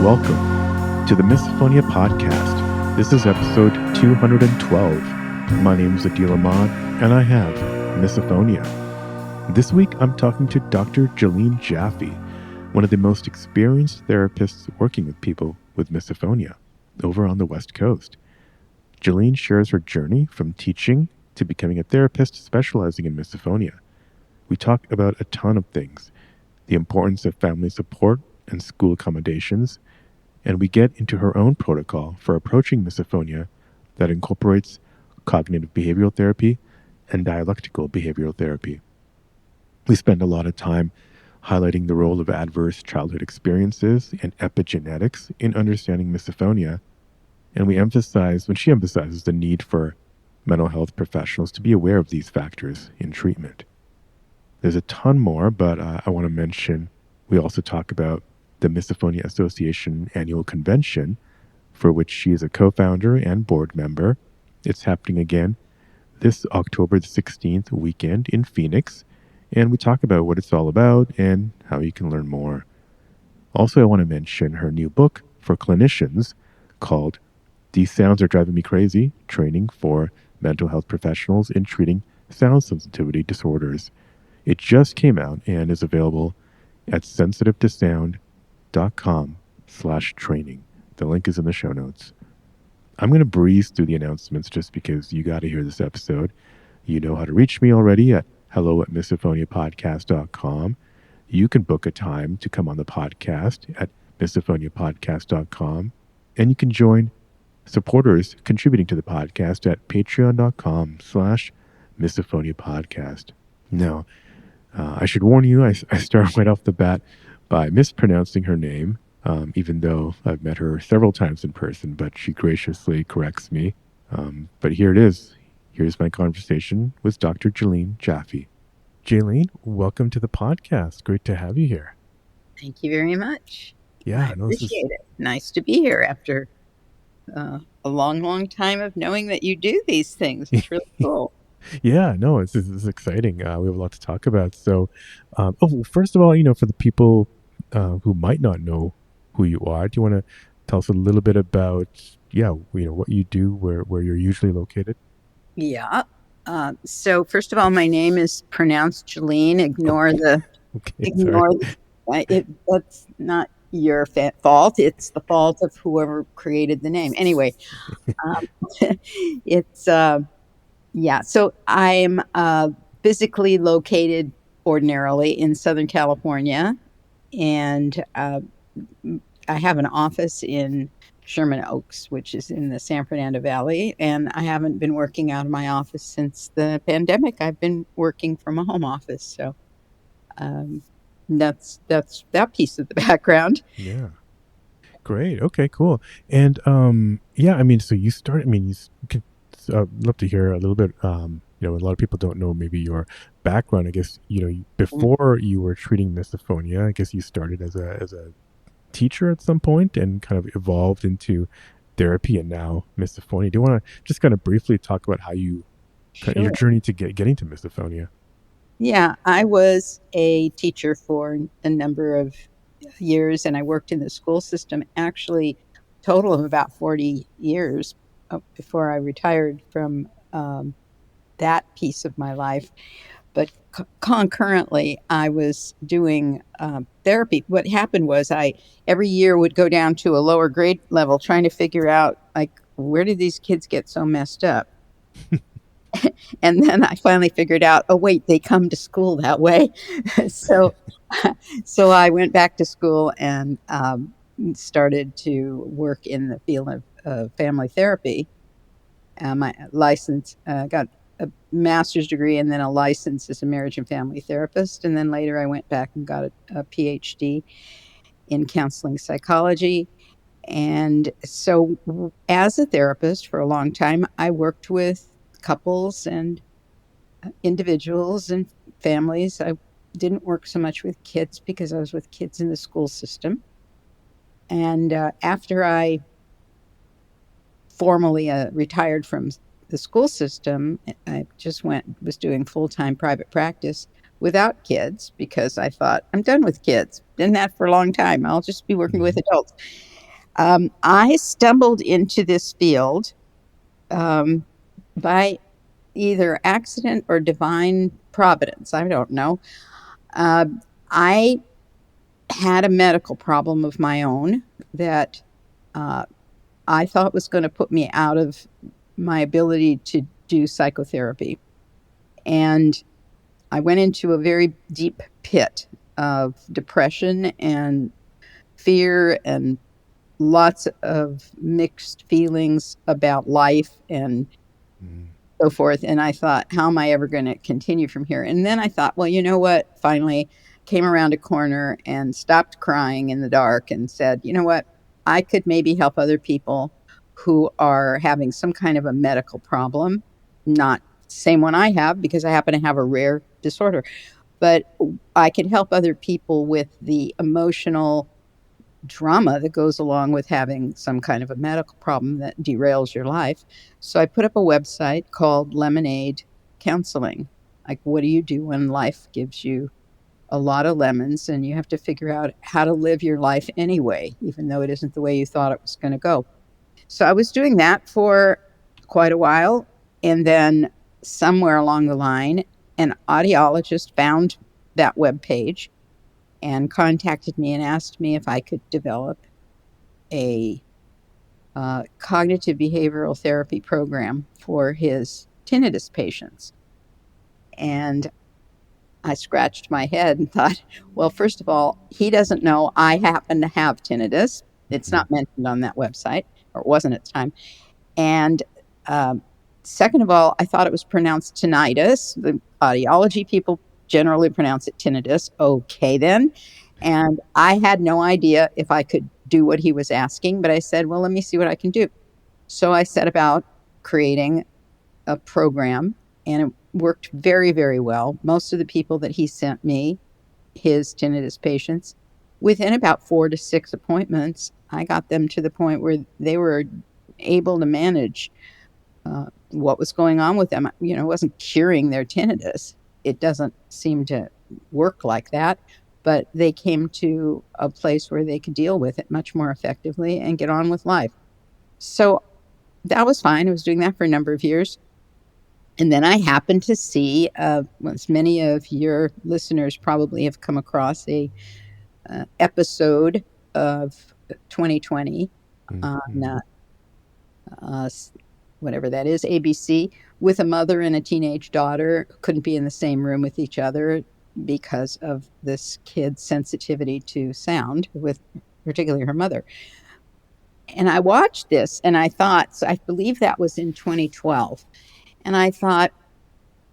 Welcome to the Misophonia podcast. This is episode 212. My name is Adil Ahmad, and I have Misophonia. This week, I'm talking to Dr. Jaelline Jaffe, one of the most experienced therapists working with people with misophonia over on the West Coast. Jaelline shares her journey from teaching to becoming a therapist specializing in misophonia. We talk about a ton of things, the importance of family support and school accommodations, and we get into her own protocol for approaching misophonia that incorporates cognitive behavioral therapy and dialectical behavioral therapy. We spend a lot of time highlighting the role of adverse childhood experiences and epigenetics in understanding misophonia, and she emphasizes the need for mental health professionals to be aware of these factors in treatment. There's a ton more, but I want to mention we also talk about the Misophonia Association annual convention, for which she is a co-founder and board member. It's happening again this October the 16th weekend in Phoenix, and we talk about what it's all about and how you can learn more. Also, I want to mention her new book for clinicians called These Sounds Are Driving Me Crazy, Training for Mental Health Professionals in Treating Sound Sensitivity Disorders. It just came out and is available at sensitivetosound.com/training. The link is in the show notes. I'm going to breeze through the announcements just because you got to hear this episode. You know how to reach me already at hello@misophoniapodcast.com. You can book a time to come on the podcast at misophoniapodcast.com. And you can join supporters contributing to the podcast at patreon.com/misophoniapodcast. Now, I should warn you, I start right off the bat by mispronouncing her name, even though I've met her several times in person, but she graciously corrects me. But here it is. Here's my conversation with Dr. Jaelline Jaffe. Jaelline, welcome to the podcast. Great to have you here. Thank you very much. Yeah, I appreciate it. Nice to be here after a long time of knowing that you do these things. It's really cool. Yeah, no, it's exciting. We have a lot to talk about. So, first of all, for the people who might not know who you are, do you want to tell us a little bit about, what you do, where you're usually located? Yeah. So first of all, my name is pronounced Jaelline. Ignore that's not your fault. It's the fault of whoever created the name. Anyway, it's So I'm physically located ordinarily in Southern California, and I have an office in Sherman Oaks, which is in the San Fernando Valley, and I haven't been working out of my office since the pandemic. I've been working from a home office, so that's that piece of the background. Yeah. Great. Okay, cool. And so you started, love to hear a little bit, a lot of people don't know maybe your background. I guess, before you were treating misophonia, I guess you started as a teacher at some point and kind of evolved into therapy and now misophonia. Do you want to just kind of briefly talk about how your journey to getting to misophonia? Yeah, I was a teacher for a number of years, and I worked in the school system, actually total of about 40 years before I retired from that piece of my life. But concurrently, I was doing therapy. What happened was I every year would go down to a lower grade level trying to figure out, like, where did these kids get so messed up? And then I finally figured out, oh, wait, they come to school that way. so I went back to school and started to work in the field of family therapy. My license, got a master's degree and then a license as a marriage and family therapist. And then later I went back and got a PhD in counseling psychology. And so as a therapist for a long time, I worked with couples and individuals and families. I didn't work so much with kids because I was with kids in the school system. And after I formally retired from the school system, I just was doing full-time private practice without kids because I thought, I'm done with kids. Done that for a long time. I'll just be working with adults. I stumbled into this field by either accident or divine providence. I don't know. Uh, I had a medical problem of my own that uh, I thought was going to put me out of my ability to do psychotherapy. And I went into a very deep pit of depression and fear and lots of mixed feelings about life and Mm. so forth. And I thought, how am I ever going to continue from here? And then I thought, well, you know what? Finally came around a corner and stopped crying in the dark and said, you know what? I could maybe help other people who are having some kind of a medical problem, not the same one I have because I happen to have a rare disorder, but I could help other people with the emotional drama that goes along with having some kind of a medical problem that derails your life. So I put up a website called Lemonade Counseling. Like, what do you do when life gives you a lot of lemons and you have to figure out how to live your life anyway, even though it isn't the way you thought it was going to go? So I was doing that for quite a while. And then somewhere along the line, an audiologist found that web page and contacted me and asked me if I could develop a cognitive behavioral therapy program for his tinnitus patients. And I scratched my head and thought, well, first of all, he doesn't know I happen to have tinnitus. It's Mhm. not mentioned on that website, or it wasn't at the time. And um, second of all, I thought it was pronounced tinnitus. The audiology people generally pronounce it tinnitus. Okay, then. And I had no idea if I could do what he was asking, but I said, well, let me see what I can do. So I set about creating a program, and it worked very, very well. Most of the people that he sent me, his tinnitus patients, within about 4 to 6 appointments, I got them to the point where they were able to manage what was going on with them. You know, it wasn't curing their tinnitus. It doesn't seem to work like that. But they came to a place where they could deal with it much more effectively and get on with life. So that was fine. I was doing that for a number of years. And then I happened to see, as many of your listeners probably have come across, a episode of 2020 on Mhm. uh, whatever that is, ABC, with a mother and a teenage daughter who couldn't be in the same room with each other because of this kid's sensitivity to sound, with particularly her mother. And I watched this and I thought, so I believe that was in 2012. And I thought,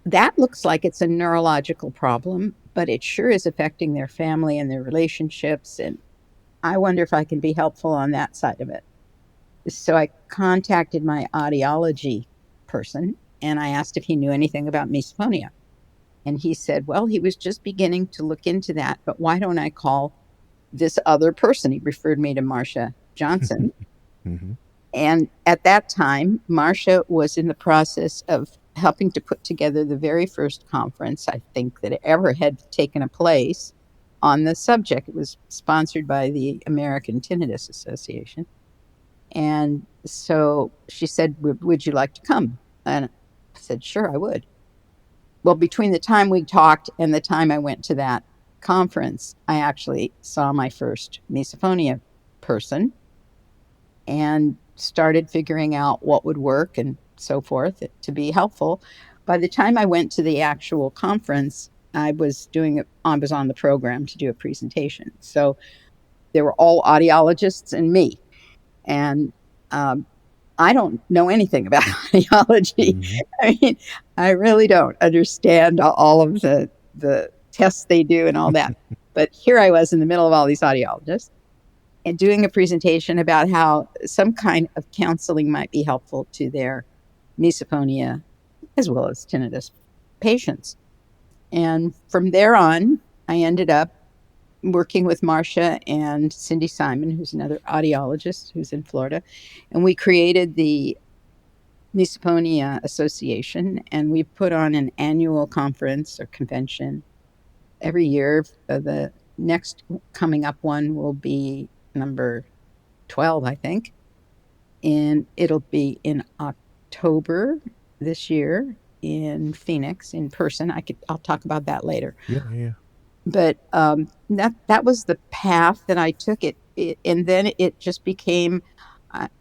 that looks like it's a neurological problem, but it sure is affecting their family and their relationships. And I wonder if I can be helpful on that side of it. So I contacted my audiology person and I asked if he knew anything about misophonia. And he said, well, he was just beginning to look into that, but why don't I call this other person? He referred me to Marcia Johnson. Mhm. And at that time, Marcia was in the process of helping to put together the very first conference, I think, that ever had taken a place on the subject. It was sponsored by the American Tinnitus Association. And so she said, would you like to come? And I said, sure, I would. Well, between the time we talked and the time I went to that conference, I actually saw my first misophonia person and started figuring out what would work and so forth to be helpful. By the time I went to the actual conference, I was on the program to do a presentation. So they were all audiologists and me. And um, I don't know anything about audiology. Mhm. I mean, I really don't understand all of the tests they do and all that. But here I was in the middle of all these audiologists and doing a presentation about how some kind of counseling might be helpful to their misophonia as well as tinnitus patients. And from there on, I ended up working with Marcia and Cindy Simon, who's another audiologist who's in Florida. And we created the Misophonia Association, and we put on an annual conference or convention every year. The next coming up one will be number 12, I think. And it'll be in October this year in Phoenix in person. I'll talk about that later. Yeah, yeah, But that was the path that I took and then it just became.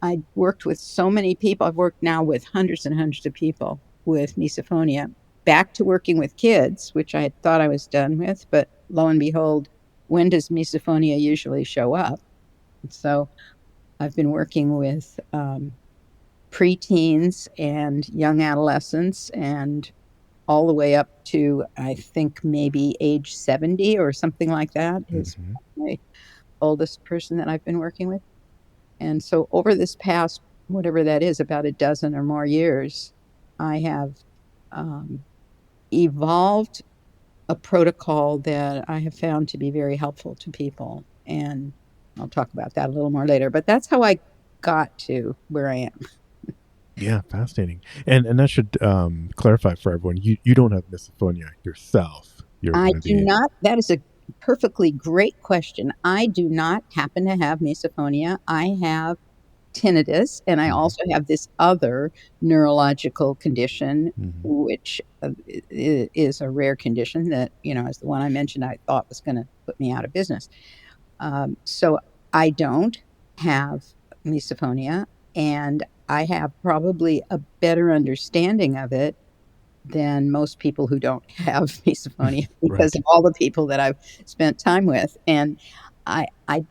I worked with so many people. I've worked now with hundreds and hundreds of people with misophonia. Back to working with kids, which I had thought I was done with, but lo and behold, when does misophonia usually show up? So I've been working with preteens and young adolescents and all the way up to, I think, maybe age 70 or something like that yeah. is my oldest person that I've been working with. And so over this past, whatever that is, about a dozen or more years, I have um, evolved a protocol that I have found to be very helpful to people. And I'll talk about that a little more later. But that's how I got to where I am. Yeah, fascinating. And that should clarify for everyone. You don't have misophonia yourself. You're I one of do the. not. That is a perfectly great question. I do not happen to have misophonia. I have tinnitus, and I Mhm, also have this other neurological condition, mhm. which is a rare condition that, as the one I mentioned, I thought was going to put me out of business. So I don't have misophonia, and I have probably a better understanding of it than most people who don't have misophonia because Right, of all the people that I've spent time with. And I, I,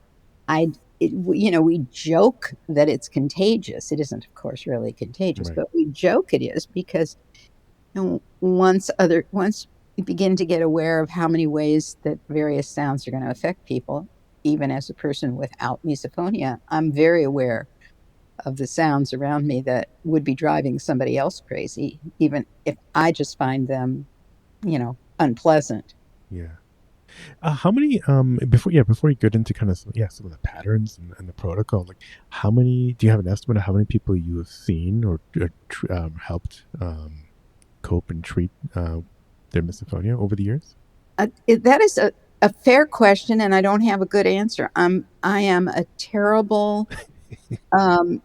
we joke that it's contagious. It isn't, of course, really contagious, right. but we joke it is because once you begin to get aware of how many ways that various sounds are going to affect people, even as a person without misophonia, I'm very aware of the sounds around me that would be driving somebody else crazy, even if I just find them, unpleasant. Yeah. How many before you get into kind of some of the patterns and the protocol, like how many do you have an estimate of how many people you have seen or helped cope and treat their misophonia over the years? That is a fair question, and I don't have a good answer. I am a terrible um,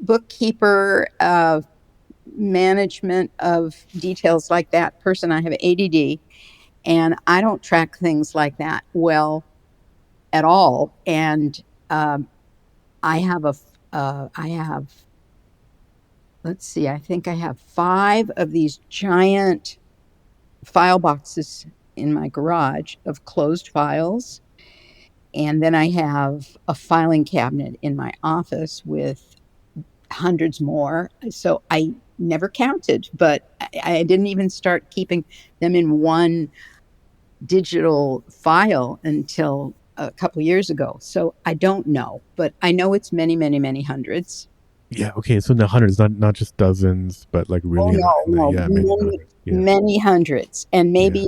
bookkeeper, management of details like that person. I have ADD, and I don't track things like that well at all. And um, I have I have, let's see, I think I have five of these giant file boxes in my garage of closed files. And then I have a filing cabinet in my office with hundreds more. So I never counted, but I didn't even start keeping them in one digital file until a couple years ago. So I don't know, but I know it's many, many, many hundreds. Yeah. Okay. So in the hundreds, not just dozens, but like Oh, really no, no, yeah, many in the many, hundreds. Yeah. many hundreds, and Yeah.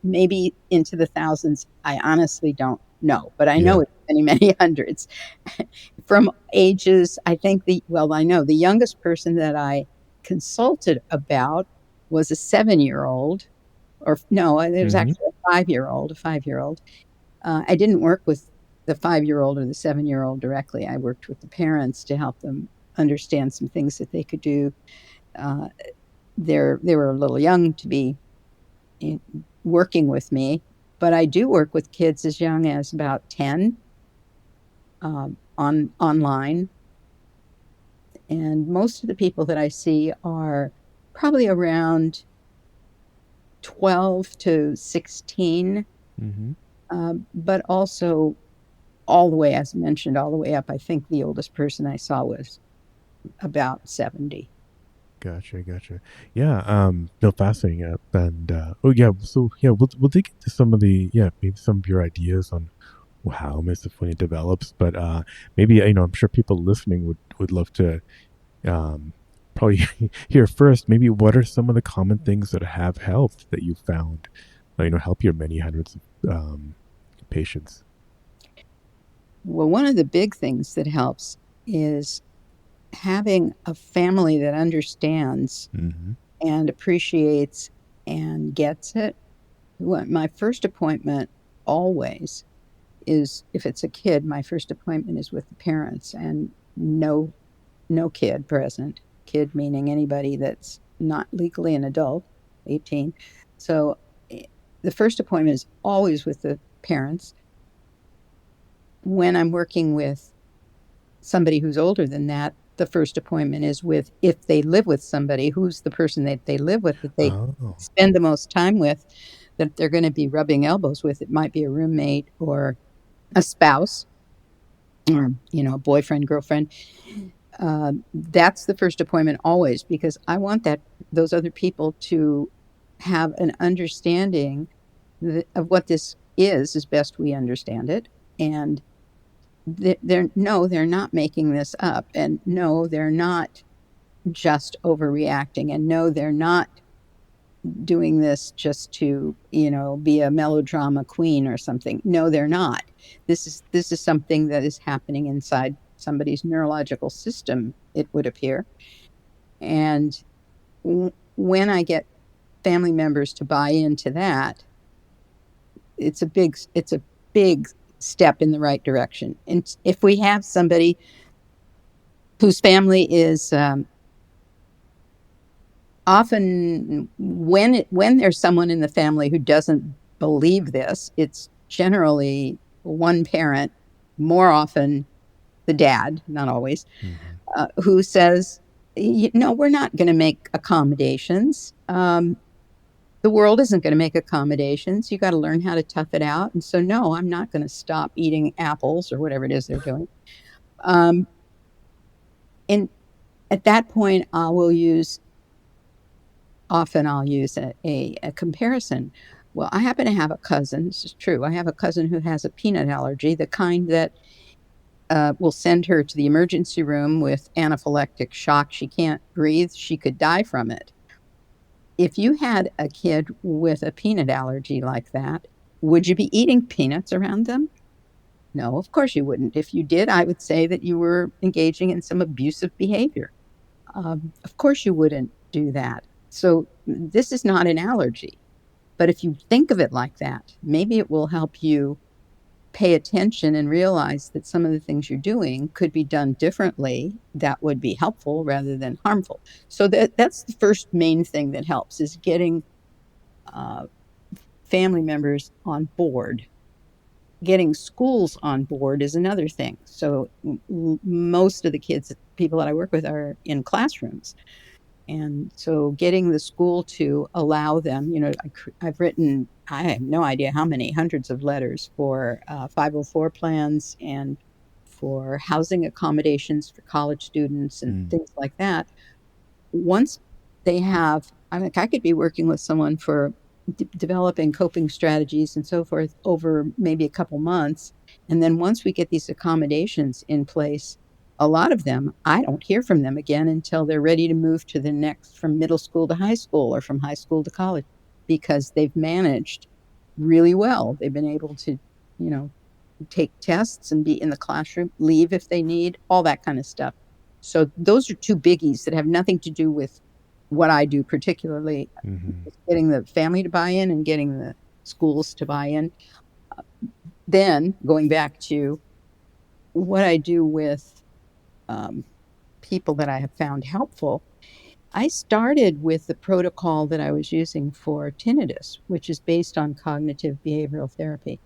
maybe into the thousands. I honestly don't know, but I know Yeah. it's many, many hundreds. From ages, I know the youngest person that I consulted about was a 7-year-old, or no, it was Hmm. actually a 5-year-old. I didn't work with the 5-year-old or the 7-year-old directly. I worked with the parents to help them understand some things that they could do. Uh, they were a little young to be in, working with me, but I do work with kids as young as about 10 online, and most of the people that I see are probably around 12 to 16, Hmm. but also all the way, as mentioned, all the way up. I think the oldest person I saw was about 70. Gotcha, gotcha. Yeah, no, fascinating. And oh yeah, so yeah, we'll dig into some of the maybe some of your ideas on how misophonia develops. But maybe I'm sure people listening would love to um probably hear first. Maybe what are some of the common things that have helped that you found, help your many hundreds of patients. Well, one of the big things that helps is having a family that understands Hmm. and appreciates and gets it. My first appointment always is, if it's a kid, my first appointment is with the parents, and no kid present. Kid meaning anybody that's not legally an adult, 18. So the first appointment is always with the parents. When I'm working with somebody who's older than that, the first appointment is with, if they live with somebody, who's the person that they live with, that they Oh. spend the most time with, that they're going to be rubbing elbows with. It might be a roommate or a spouse, or a boyfriend, girlfriend. That's the first appointment always, because I want those other people to have an understanding of what this is, as best we understand it, and they're not making this up, and no, they're not just overreacting, and no, they're not doing this just to be a melodrama queen or something. No, they're not. This is something that is happening inside somebody's neurological system, it would appear. And when I get family members to buy into that, it's a big step in the right direction. And if we have somebody whose family is often, when there's someone in the family who doesn't believe this, it's generally one parent, more often the dad, not always, Mm-hmm. who says, we're not going to make accommodations. The world isn't going to make accommodations. You got to learn how to tough it out. And so, no, I'm not going to stop eating apples or whatever it is they're doing. Um, and at that point, I'll use a comparison. Well, I happen to have a cousin. This is true. I have a cousin who has a peanut allergy, the kind that will send her to the emergency room with anaphylactic shock. She can't breathe. She could die from it. If you had a kid with a peanut allergy like that, would you be eating peanuts around them? No, of course you wouldn't. If you did, I would say that you were engaging in some abusive behavior. Of course you wouldn't do that. So this is not an allergy. But if you think of it like that, maybe it will help you pay attention and realize that some of the things you're doing could be done differently that would be helpful rather than harmful. So that's the first main thing that helps, is getting uh, family members on board. Getting schools on board is another thing. So most of the people that I work with are in classrooms. And so getting the school to allow them, I've written, I have no idea how many hundreds of letters for 504 plans and for housing accommodations for college students and Mm. things like that. Once they have, I mean, I could be working with someone for developing coping strategies and so forth over maybe a couple months. And then once we get these accommodations in place, a lot of them, I don't hear from them again until they're ready to move to the next, from middle school to high school or from high school to college, because they've managed really well. They've been able to, you know, take tests and be in the classroom, leave if they need, all that kind of stuff. So those are two biggies that have nothing to do with what I do particularly. Mm-hmm. It's getting the family to buy in and getting the schools to buy in. Then going back to what I do with um, people that I have found helpful, I started with the protocol that I was using for tinnitus, which is based on cognitive behavioral therapy.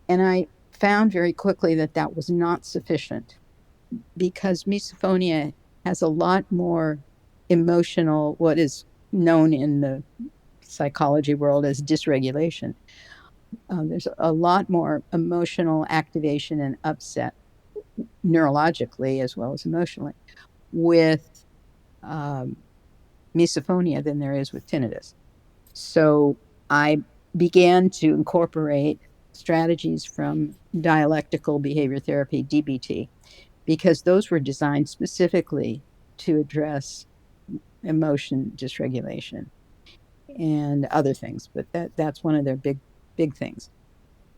And I found very quickly that that was not sufficient, because misophonia has a lot more emotional, what is known in the psychology world as dysregulation. There's a lot more emotional activation and upset, neurologically as well as emotionally, with um, misophonia than there is with tinnitus. So I began to incorporate strategies from dialectical behavior therapy, DBT, because those were designed specifically to address emotion dysregulation and other things. But that's one of their big things.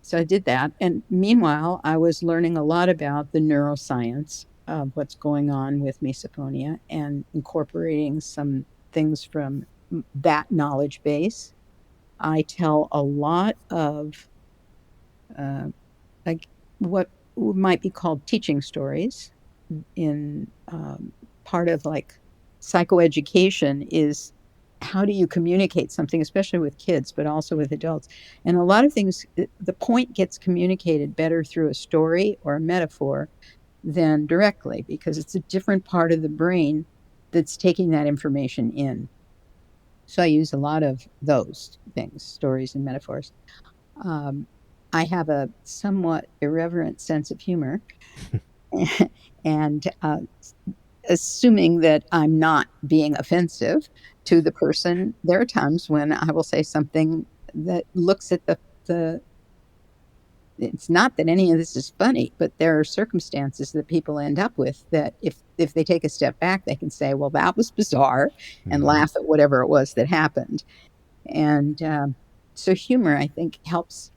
So I did that. And meanwhile, I was learning a lot about the neuroscience of what's going on with misophonia and incorporating some things from that knowledge base. I tell a lot of, uh, what might be called teaching stories in part of like psychoeducation is how do you communicate something, especially with kids, but also with adults. And a lot of things, the point gets communicated better through a story or a metaphor than directly because it's a different part of the brain that's taking that information in. So I use a lot of those things, stories and metaphors. Um, I have a somewhat irreverent sense of humor. And assuming that I'm not being offensive to the person, there are times when I will say something that looks at the it's not that any of this is funny, but there are circumstances that people end up with that if they take a step back, they can say, "Well, that was bizarre," and Hmm. laugh at whatever it was that happened. And so humor, I think, helps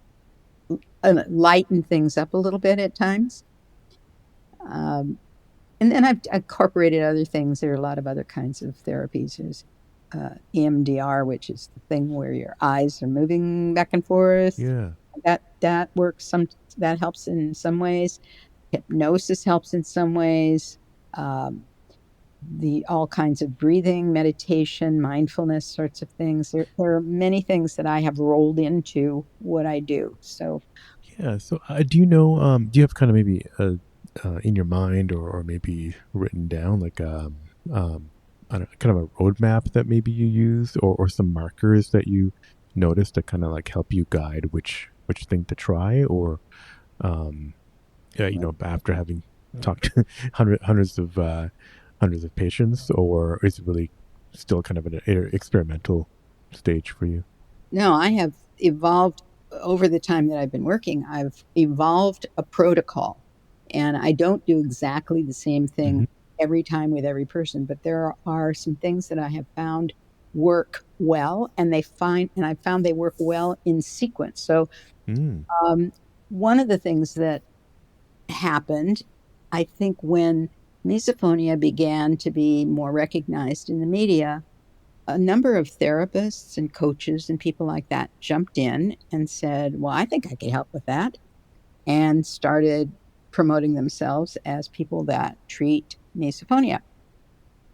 lighten things up a little bit at times. Um, And then I've incorporated other things. There are a lot of other kinds of therapies. There's EMDR, which is the thing where your eyes are moving back and forth. Yeah. That works. That helps in some ways. Hypnosis helps in some ways. Um, the all kinds of breathing, meditation, mindfulness sorts of things. There are many things that I have rolled into what I do. So Yeah. So, do you know? Do you have kind of maybe in your mind or maybe written down like I don't, kind of a roadmap that maybe you use or some markers that you notice to kind of like help you guide which thing to try or um after having talked to hundreds of patients, or is it really still kind of an experimental stage for you? no, I have evolved over the time that I've been working. I've evolved a protocol, and I don't do exactly the same thing Hmm. every time with every person, but there are some things that I have found work well, and I found they work well in sequence. So, Mm. um, one of the things that happened, I think, when misophonia began to be more recognized in the media, a number of therapists and coaches and people like that jumped in and said, "Well, I think I could help with that," and started promoting themselves as people that treat misophonia.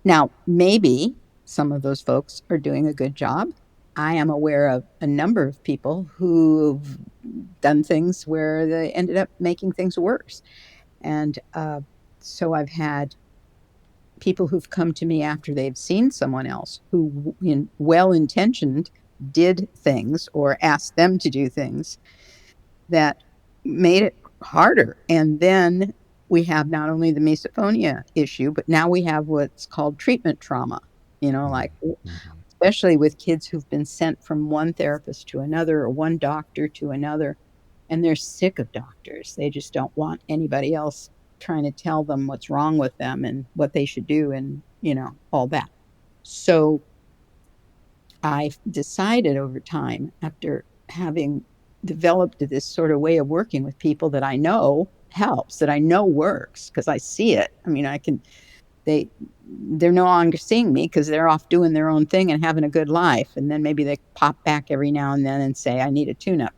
Now, maybe some of those folks are doing a good job. I am aware of a number of people who've done things where they ended up making things worse. And so I've had people who've come to me after they've seen someone else who, well intentioned, did things or asked them to do things that made it harder. And then we have not only the misophonia issue, but now we have what's called treatment trauma, like Mm-hmm. especially with kids who've been sent from one therapist to another or one doctor to another, and they're sick of doctors. They just don't want anybody else trying to tell them what's wrong with them and what they should do and, all that. So I've decided over time, after having developed this sort of way of working with people that I know helps, that I know works because I see it. I mean, they they're no longer seeing me because they're off doing their own thing and having a good life, and then maybe they pop back every now and then and say, "I need a tune-up,"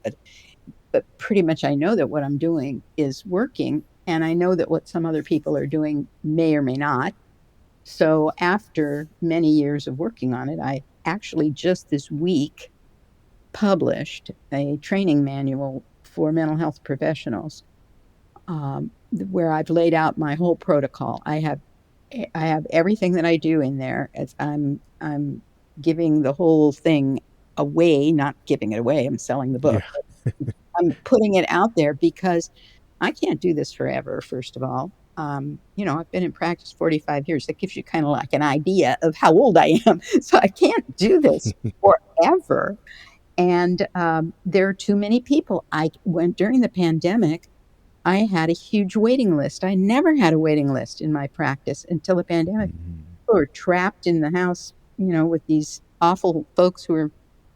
but pretty much I know that what I'm doing is working, and I know that what some other people are doing may or may not. So after many years of working on it, I actually just this week published a training manual for mental health professionals, where I've laid out my whole protocol. I have everything that I do in there. As I'm giving the whole thing away, not giving it away. I'm selling the book. Yeah. I'm putting it out there because I can't do this forever, first of all. I've been in practice 45 years. That gives you kind of like an idea of how old I am. So I can't do this forever. And there are too many people. I went during the pandemic, I had a huge waiting list. I never had a waiting list in my practice until the pandemic. Hmm. People were trapped in the house, with these awful folks who are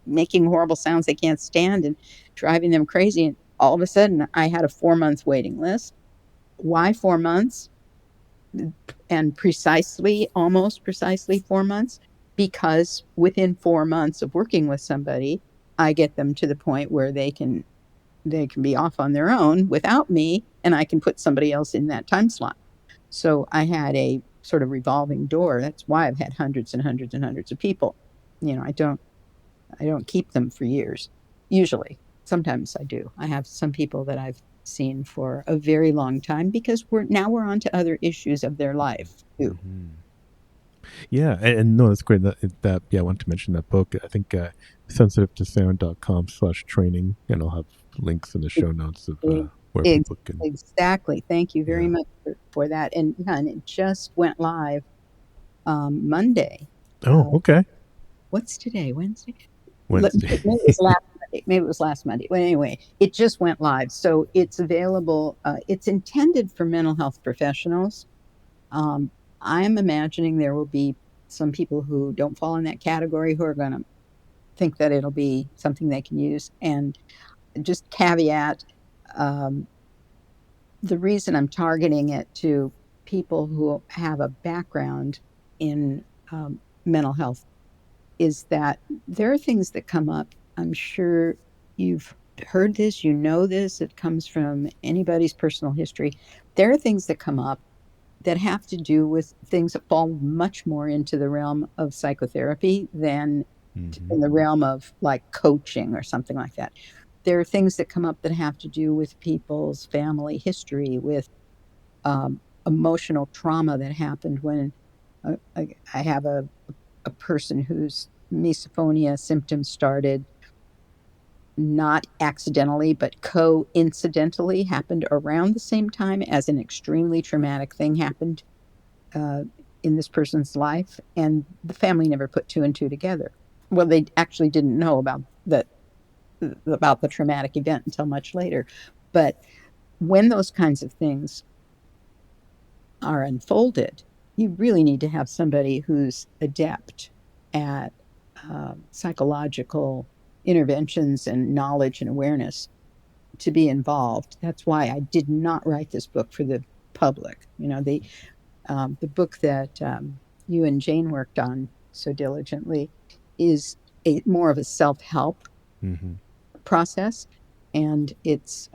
making horrible sounds they can't stand and driving them crazy. And all of a sudden, I had a 4 month waiting list. Why 4 months? And almost precisely 4 months, because within 4 months of working with somebody, I get them to the point where they can they can be off on their own without me, and I can put somebody else in that time slot. So I had a sort of revolving door. That's why I've had hundreds and hundreds and hundreds of people. I don't keep them for years, usually. Sometimes I do. I have some people that I've seen for a very long time because we're on to other issues of their life too. Mm-hmm. Yeah, and no, that's great. That yeah, I wanted to mention that book. I think sensitivetosound.com/training, and I'll have links in the show notes of E- where people can. Exactly. Thank you very Yeah. much for that. And yeah, and it just went live Monday. Oh, Uh, okay. what's today? Wednesday? Wednesday. Maybe it was last Monday. Maybe it was last Monday. Well, anyway, it just went live. So it's available. It's intended for mental health professionals. Um, I'm imagining there will be some people who don't fall in that category who are going to think that it'll be something they can use. And just caveat, um, the reason I'm targeting it to people who have a background in mental health is that there are things that come up. I'm sure you've heard this, you know this, it comes from anybody's personal history. There are things that come up that have to do with things that fall much more into the realm of psychotherapy than Hmm. in the realm of like coaching or something like that. There are things that come up that have to do with people's family history, with emotional trauma that happened when I have a person whose misophonia symptoms started not accidentally, but coincidentally happened around the same time as an extremely traumatic thing happened uh, in this person's life, and the family never put two and two together. Well, they actually didn't know about the traumatic event until much later. But when those kinds of things are unfolded, you really need to have somebody who's adept at psychological interventions and knowledge and awareness to be involved. That's why I did not write this book for the public. The book that you and Jane worked on so diligently is more of a self-help Hmm. process, and it's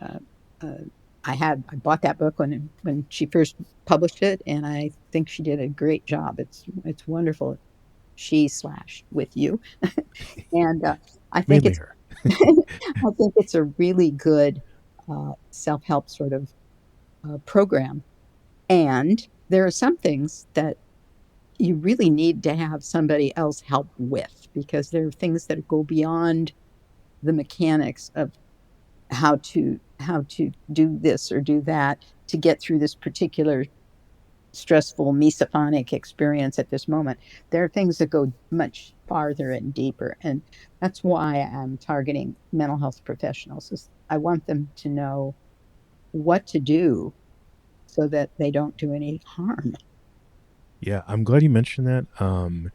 I bought that book when she first published it, and I think she did a great job. It's wonderful. She slash with you, and I think Mainly it's her. I think it's a really good self-help sort of program. And there are some things that you really need to have somebody else help with because there are things that go beyond the mechanics of how to do this or do that to get through this particular stressful mesophonic experience at this moment. There are things that go much farther and deeper, and that's why I'm targeting mental health professionals. Is I want them to know what to do so that they don't do any harm. Yeah, I'm glad you mentioned that.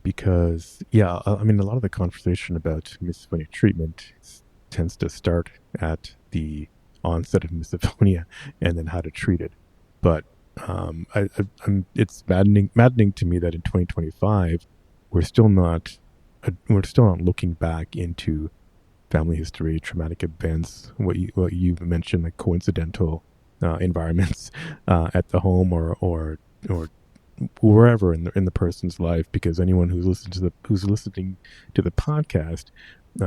Because yeah, I mean, a lot of the conversation about misophonia treatment tends to start at the onset of misophonia and then how to treat it. But it's maddening to me that in 2025 we're still not looking back into family history, traumatic events, what you mentioned, like coincidental environments at the home or wherever in the person's life, because anyone who's listening to the podcast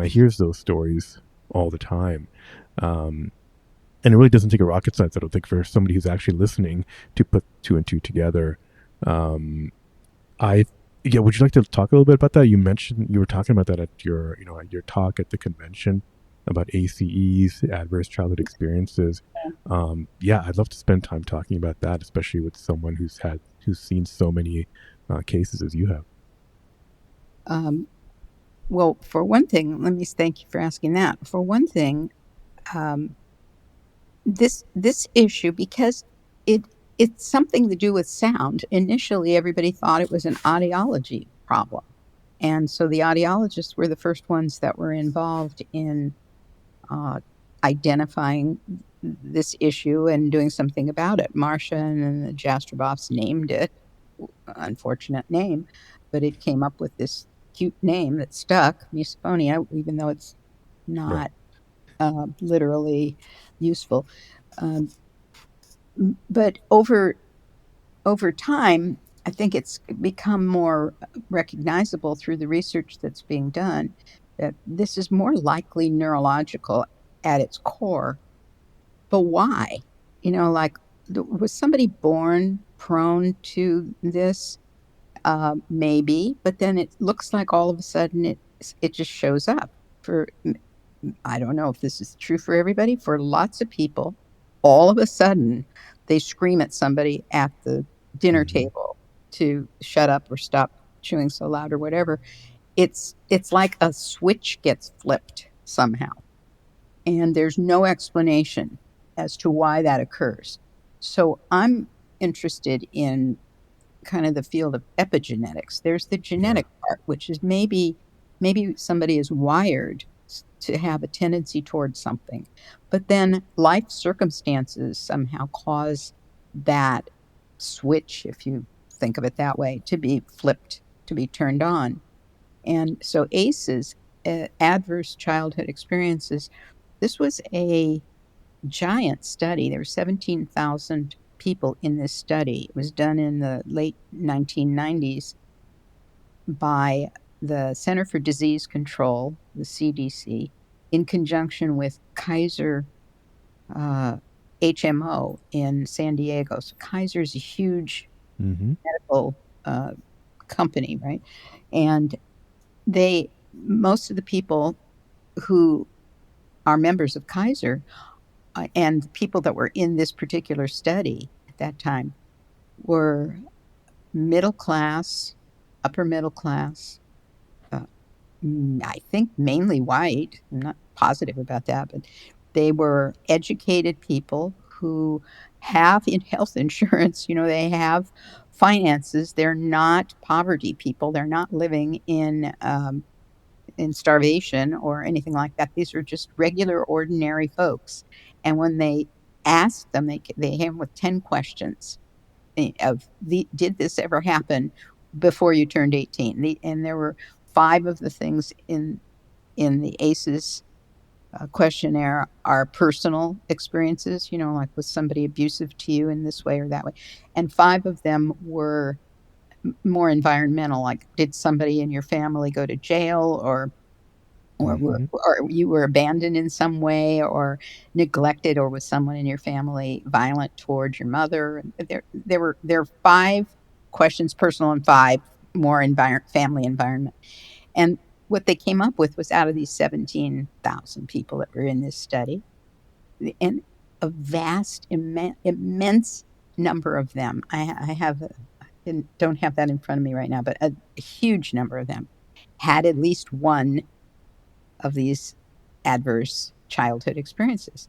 hears those stories all the time. Um, and it really doesn't take a rocket science, I don't think, for somebody who's actually listening to put two and two together. Um, I Yeah, would you like to talk a little bit about that? You were talking about that at your talk at the convention about ACEs, adverse childhood experiences. Yeah, I'd love to spend time talking about that, especially with someone who's seen so many cases as you have. Um, well, for one thing, let me thank you for asking that. For one thing, um, this issue because it it's something to do with sound. Initially, everybody thought it was an audiology problem, and so the audiologists were the first ones that were involved in uh, identifying this issue and doing something about it. Marcia and the Jastroboffs named it, unfortunate name, but it came up with this cute name that stuck, Misophonia, even though it's Right. not. literally useful. Um, but over time, I think it's become more recognizable through the research that's being done that this is more likely neurological at its core. But why? Like, was somebody born prone to this? Maybe, but then it looks like all of a sudden it just shows up for I don't know if this is true for everybody. For lots of people, all of a sudden, they scream at somebody at the dinner Hmm. table to shut up or stop chewing so loud or whatever. It's like a switch gets flipped somehow, and there's no explanation as to why that occurs. So I'm interested in kind of the field of epigenetics. There's the Yeah. genetic part, which is maybe somebody is wired to have a tendency towards something, but then life circumstances somehow cause that switch, if you think of it that way, to be flipped, to be turned on. And so ACEs, adverse childhood experiences, this was a giant study. There were 17,000 people in this study. It was done in the late 1990s by the Center for Disease Control, the CDC, in conjunction with Kaiser uh, HMO in San Diego. So Kaiser is a huge Hmm. medical uh, company, right? And most of the people who are members of Kaiser and people that were in this particular study at that time were middle class, upper middle class, uh, I think mainly white. I'm not positive about that, but they were educated people who have in health insurance, they have finances. They're not poverty people. They're not living in starvation or anything like that. These are just regular, ordinary folks. And when they asked them, they came with 10 questions did this ever happen before you turned 18? And there were five of the things in the ACEs questionnaire are personal experiences, like was somebody abusive to you in this way or that way? And five of them were more environmental, like did somebody in your family go to jail Hmm. or you were abandoned in some way or neglected, or was someone in your family violent towards your mother? And there are 5 questions, personal, and 5 more family environment. And what they came up with was out of these 17,000 people that were in this study, and a vast, immense number of them, I have don't have that in front of me right now, but a huge number of them had at least one of these adverse childhood experiences.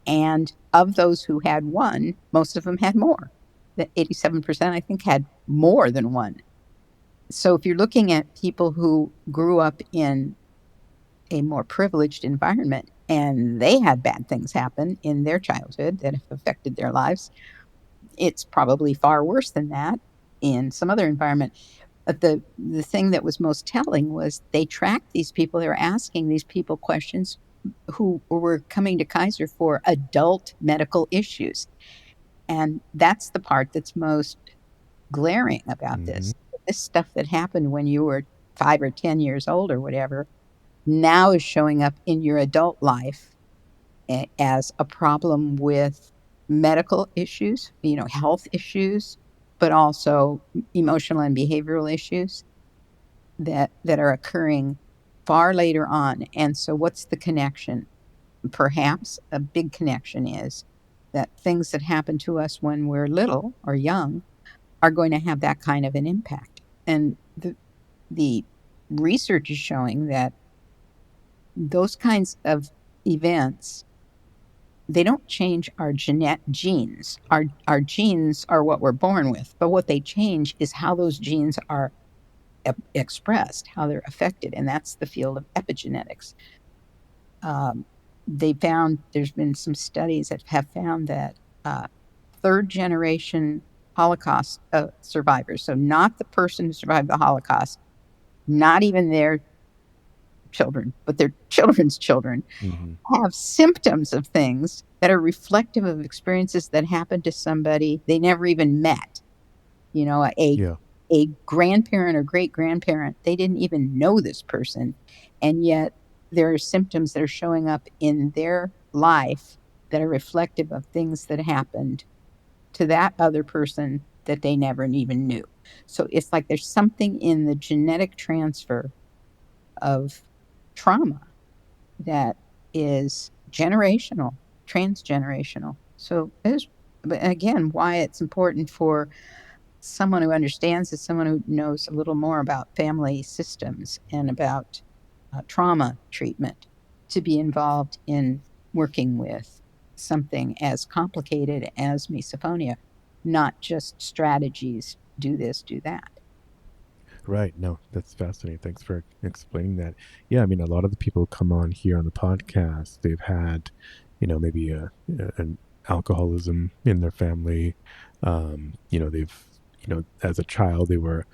And of those who had one, most of them had more. The 87%, I think, had more than one. So if you're looking at people who grew up in a more privileged environment and they had bad things happen in their childhood that have affected their lives, it's probably far worse than that in some other environment. But the thing that was most telling was they tracked these people. They were asking these people questions who were coming to Kaiser for adult medical issues. And that's the part that's most glaring about Hmm. this. This stuff that happened when you were 5 or 10 years old or whatever now is showing up in your adult life as a problem with medical issues, health issues, but also emotional and behavioral issues that are occurring far later on. And so what's the connection? Perhaps a big connection is that things that happen to us when we're little or young are going to have that kind of an impact. And the research is showing that those kinds of events, they don't change our genes. Our genes are what we're born with, but what they change is how those genes are expressed, how they're affected, and that's the field of epigenetics. Um, they found there's been some studies that have found that third generation Holocaust survivors, so not the person who survived the Holocaust, not even their children, but their children's children, Hmm. have symptoms of things that are reflective of experiences that happened to somebody they never even met. You know, Yeah. a grandparent or great-grandparent, they didn't even know this person, and yet there are symptoms that are showing up in their life that are reflective of things that happened to that other person that they never even knew. So it's like there's something in the genetic transfer of trauma that is generational, transgenerational. So there's, but again, why it's important for someone who understands is someone who knows a little more about family systems and about trauma treatment to be involved in working with something as complicated as misophonia, not just strategies, do this, do that. Right. No, that's fascinating. Thanks for explaining that. Yeah, I mean, a lot of the people who come on here on the podcast, they've had, maybe an alcoholism in their family. They've, as a child, they were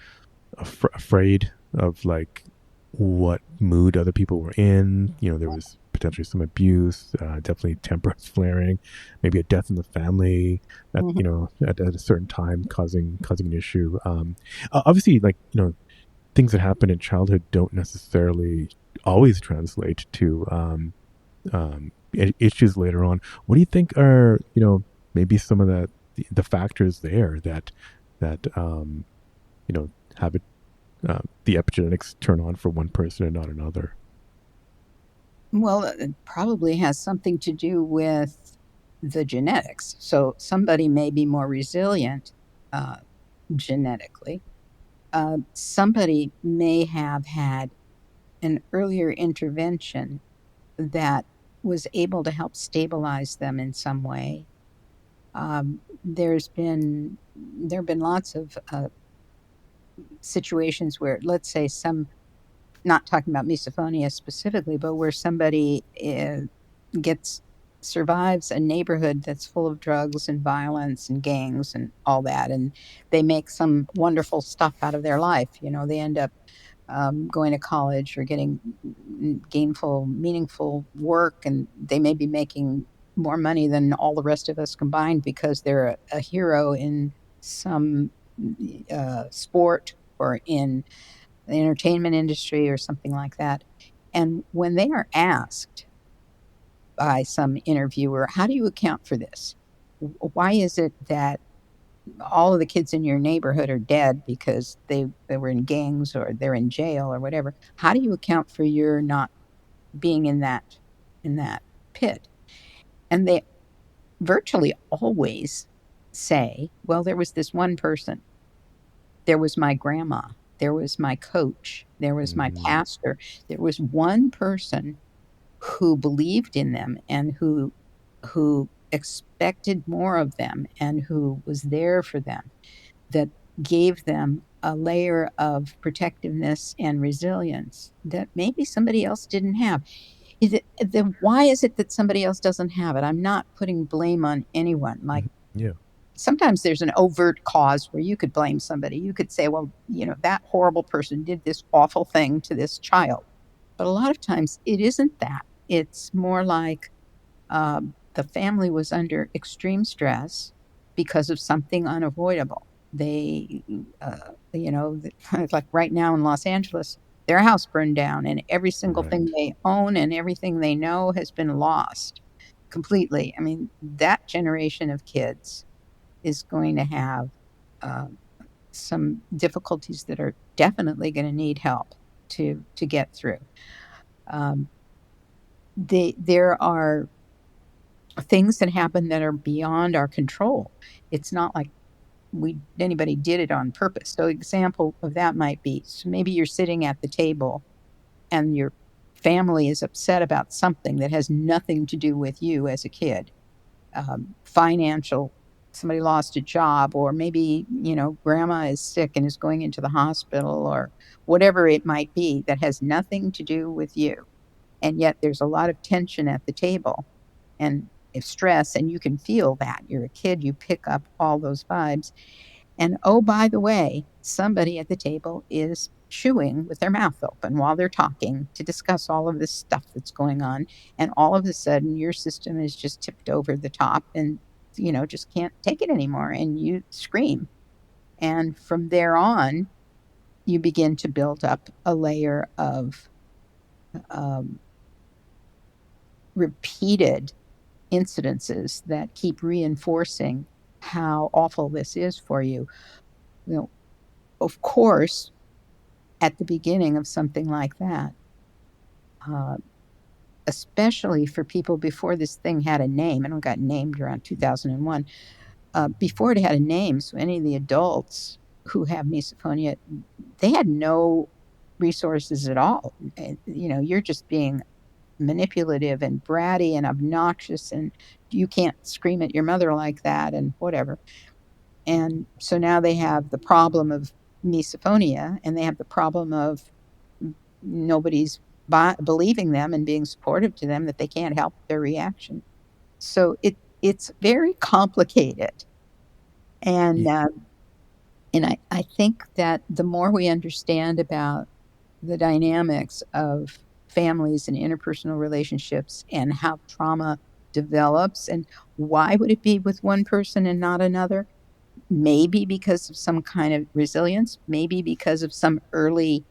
afraid of like what mood other people were in. There was potentially some abuse, definitely tempers flaring, maybe a death in the family at Mhm. at a certain time causing an issue. Obviously, like things that happen in childhood don't necessarily always translate to issues later on. What do you think are maybe some of the factors there that have it the epigenetics turn on for one person and not another? Well, it probably has something to do with the genetics. So somebody may be more resilient uh, genetically. Somebody may have had an earlier intervention that was able to help stabilize them in some way. There have been lots of situations where, let's say, not talking about misophonia specifically, but where somebody gets survives a neighborhood that's full of drugs and violence and gangs and all that, and they make some wonderful stuff out of their life. You know, they end up going to college or getting gainful, meaningful work, and they may be making more money than all the rest of us combined because they're a hero in some sport or in the entertainment industry or something like that. And when they are asked by some interviewer, how do you account for this? Why is it that all of the kids in your neighborhood are dead because they were in gangs or they're in jail or whatever? How do you account for your not being in that pit? And they virtually always say, well, there was this one person. There was my grandma. There was my coach. There was my Hmm. pastor. There was one person who believed in them and who expected more of them and who was there for them, that gave them a layer of protectiveness and resilience that maybe somebody else didn't have. Is it then why is it that somebody else doesn't have it? I'm not putting blame on anyone. Like, Yeah. sometimes there's an overt cause where you could blame somebody. You could say, well, you know, that horrible person did this awful thing to this child. But a lot of times it isn't that. It's more like the family was under extreme stress because of something unavoidable. They, like right now in Los Angeles, their house burned down and every single thing Right. they own and everything they know has been lost completely. I mean, that generation of kids is going to have uh, some difficulties that are definitely going to need help to get through. Um, there are things that happen that are beyond our control. It's not like anybody did it on purpose. So example of that might be, so maybe you're sitting at the table and your family is upset about something that has nothing to do with you as a kid. Financial, somebody lost a job, or maybe, you know, grandma is sick and is going into the hospital, or whatever it might be that has nothing to do with you. And yet there's a lot of tension at the table and stress, and you can feel that. You're a kid, you pick up all those vibes. And oh, by the way, somebody at the table is chewing with their mouth open while they're talking to discuss all of this stuff that's going on. And all of a sudden, your system is just tipped over the top and, just can't take it anymore. And you scream. And from there on, you begin to build up a layer of um, repeated incidences that keep reinforcing how awful this is for you. You know, of course, at the beginning of something like that, uh, especially for people before this thing had a name, and it got named around 2001, before it had a name, so any of the adults who have misophonia, they had no resources at all. You're just being manipulative and bratty and obnoxious, and you can't scream at your mother like that and whatever. And so now they have the problem of misophonia, and they have the problem of nobody's believing them and being supportive to them, that they can't help their reaction. So it's very complicated. And Y- I think that the more we understand about the dynamics of families and interpersonal relationships and how trauma develops, and why would it be with one person and not another? Maybe because of some kind of resilience, maybe because of some early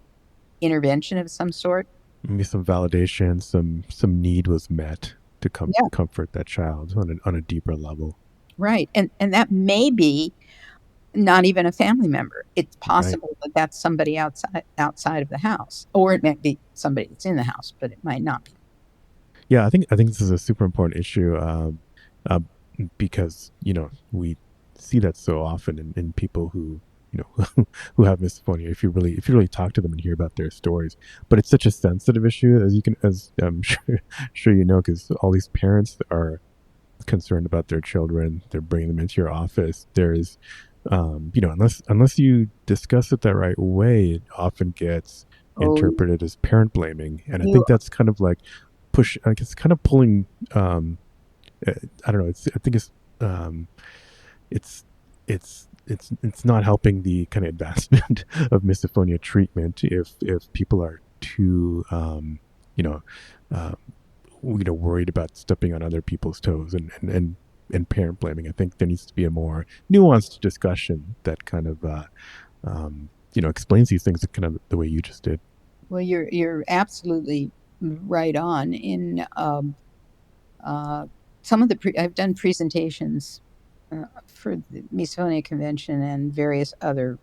intervention of some sort. Maybe some validation, some need was met to Yeah, comfort that child on a deeper level. right. And that may be not even a family member. It's Right. possible that that's somebody outside of the house, or it might be somebody that's in the house, but it might not be. Yeah, I think this is a super important issue, uh, because we see that so often in people who who have misophonia. If you really talk to them and hear about their stories, but it's such a sensitive issue, as I'm sure you know, because all these parents are concerned about their children. They're bringing them into your office. There's, unless you discuss it the right way, it often gets Oh, interpreted as parent blaming, and I you think that's kind of like like it's kind of pulling. Uh, I don't know. I think um, it's it's not helping the kind of advancement of misophonia treatment if people are too you know um, worried about stepping on other people's toes and parent blaming. I think there needs to be a more nuanced discussion that kind of explains these things kind of the way you just did. well, you're absolutely right on. In uh, some of the I've done presentations for the Misophonia Convention and various other,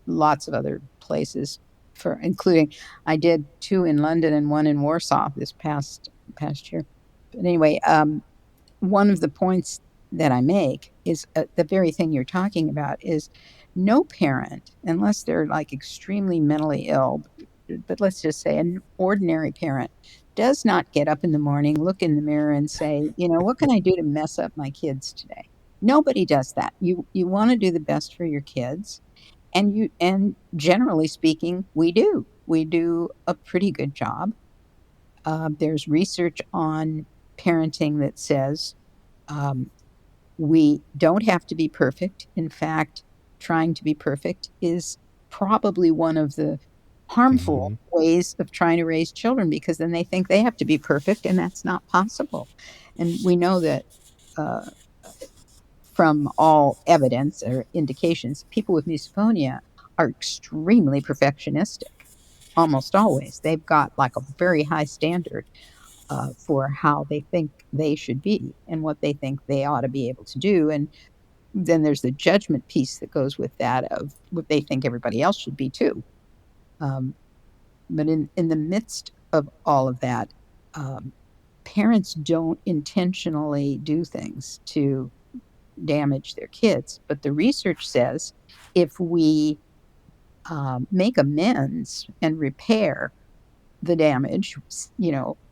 lots of other places, for including, I did two in London and one in Warsaw this past year. But anyway, one of the points that I make is, the very thing you're talking about is, no parent, unless they're like extremely mentally ill, but let's just say an ordinary parent, does not get up in the morning, look in the mirror, and say, what can I do to mess up my kids today? Nobody does that. You want to do the best for your kids, and generally speaking, we do. We do a pretty good job. There's research on parenting that says, um, we don't have to be perfect. In fact, trying to be perfect is probably one of the harmful Hmm. ways of trying to raise children, because then they think they have to be perfect, and that's not possible. And we know that, uh, from all evidence or indications, people with misophonia are extremely perfectionistic, almost always. They've got like a very high standard for how they think they should be and what they think they ought to be able to do. And then there's the judgment piece that goes with that, of what they think everybody else should be too. Um, but in the midst of all of that, um, parents don't intentionally do things to damage their kids. But the research says, if we make amends and repair the damage,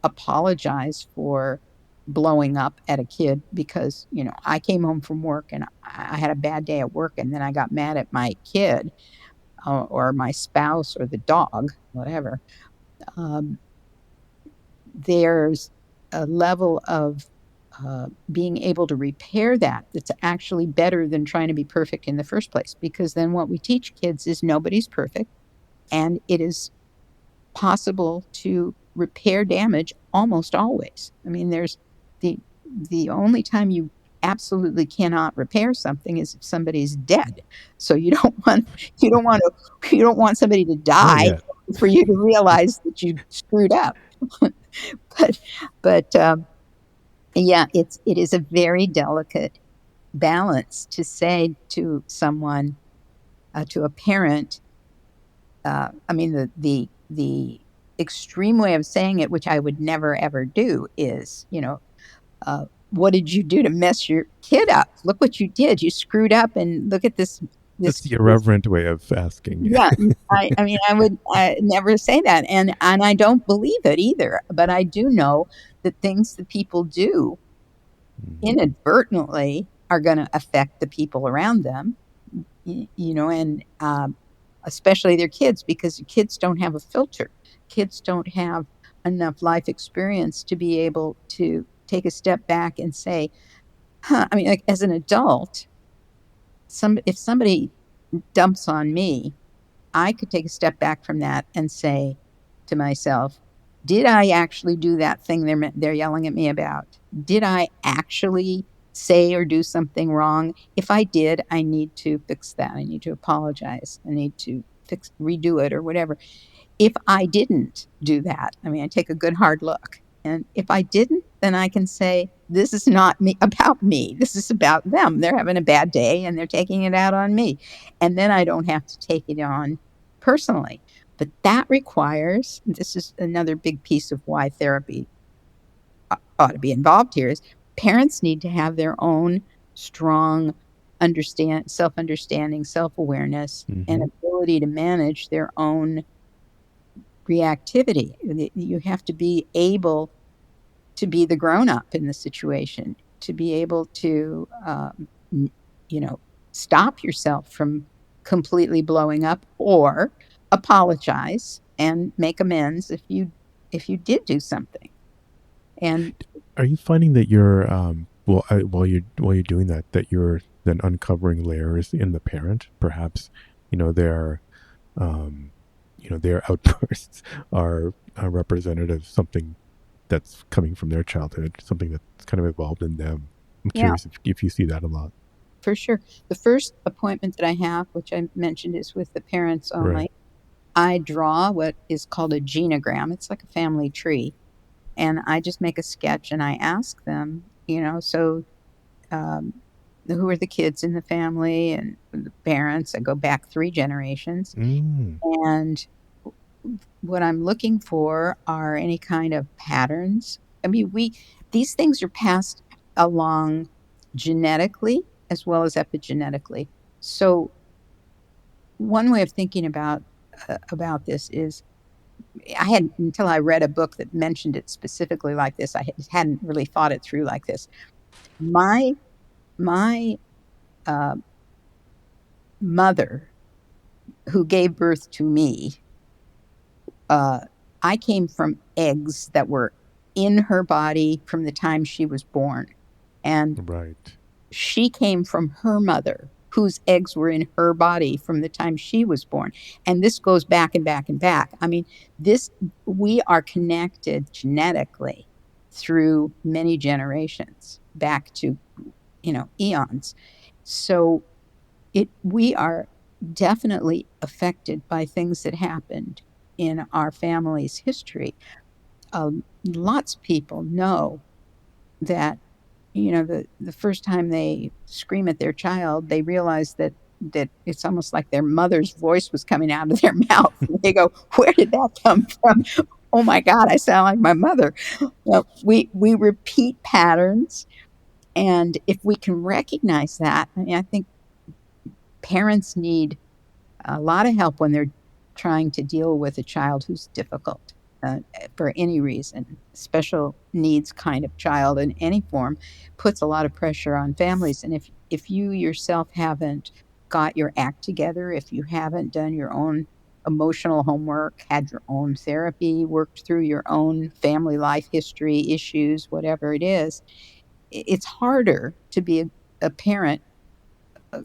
apologize for blowing up at a kid because, I came home from work and I had a bad day at work, and then I got mad at my kid, or my spouse or the dog, whatever. Um, there's a level of being able to repair that, that's actually better than trying to be perfect in the first place. Because then what we teach kids is nobody's perfect, and it is possible to repair damage almost always. I mean, there's the the only time you absolutely cannot repair something is if somebody's dead. So you don't want to you don't want somebody to Oh die yeah. for you to realize that you screwed up. but but yeah, it is a very delicate balance to say to someone, to a parent. I mean, the extreme way of saying it, which I would never ever do, is, what did you do to mess your kid up? Look what you did. You screwed up, and look at this. That's This, the this irreverent way of asking. yeah. I mean, I would never say that, and I don't believe it either. But I do know that things that people do Mhm. inadvertently are going to affect the people around them. And especially their kids, because kids don't have a filter. Kids don't have enough life experience to be able to take a step back and say, huh, I mean, like, as an adult, if somebody dumps on me, I could take a step back from that and say to myself, did I actually do that thing they're yelling at me about? Did I actually say or do something wrong? If I did, I need to fix that. I need to apologize. I need to redo it or whatever. If I didn't do that, I mean, I take a good hard look. And if I didn't, then I can say, this is not me about me. This is about them. They're having a bad day and they're taking it out on me. And then I don't have to take it on personally. But that requires, this is another big piece of why therapy ought to be involved here, is parents need to have their own strong self-understanding, self-awareness, and Mhm. ability to manage their own reactivity. You have to be able to be the grown up in the situation, to be able to, n- you know, stop yourself from completely blowing up, or apologize and make amends if you did do something. And Are you finding that you're while you're doing that, that you're then uncovering layers in the parent? Perhaps their um, their outbursts are representative of something that's coming from their childhood, something that's kind of evolved in them. I'm yeah, curious if you see that a lot. for sure. The first appointment that I have, which I mentioned, is with the parents Right. only. I draw what is called a genogram. It's like a family tree. And I just make a sketch and I ask them, so, um, who are the kids in the family and the parents? I go back 3 generations. Mm, And what I'm looking for are any kind of patterns. I mean, these things are passed along genetically as well as epigenetically. So one way of thinking about this is, I had until I read a book that mentioned it specifically like this. Hadn't really thought it through like this. My my uh, mother, who gave birth to me, uh, I came from eggs that were in her body from the time she was born, and right. she came from her mother, whose eggs were in her body from the time she was born. And this goes back and back and back. I mean, this we are connected genetically through many generations back to, eons. So we are definitely affected by things that happened in our family's history. Lots of people know that, the first time they scream at their child, they realize that it's almost like their mother's voice was coming out of their mouth. And they go, "Where did that come from? Oh my God, I sound like my mother." Well, we repeat patterns, and if we can recognize that, I mean, I think parents need a lot of help when they're trying to deal with a child who's difficult, for any reason. Special needs kind of child in any form puts a lot of pressure on families. And if you yourself haven't got your act together, if you haven't done your own emotional homework, had your own therapy, worked through your own family life history issues, whatever it is, it's harder to be a parent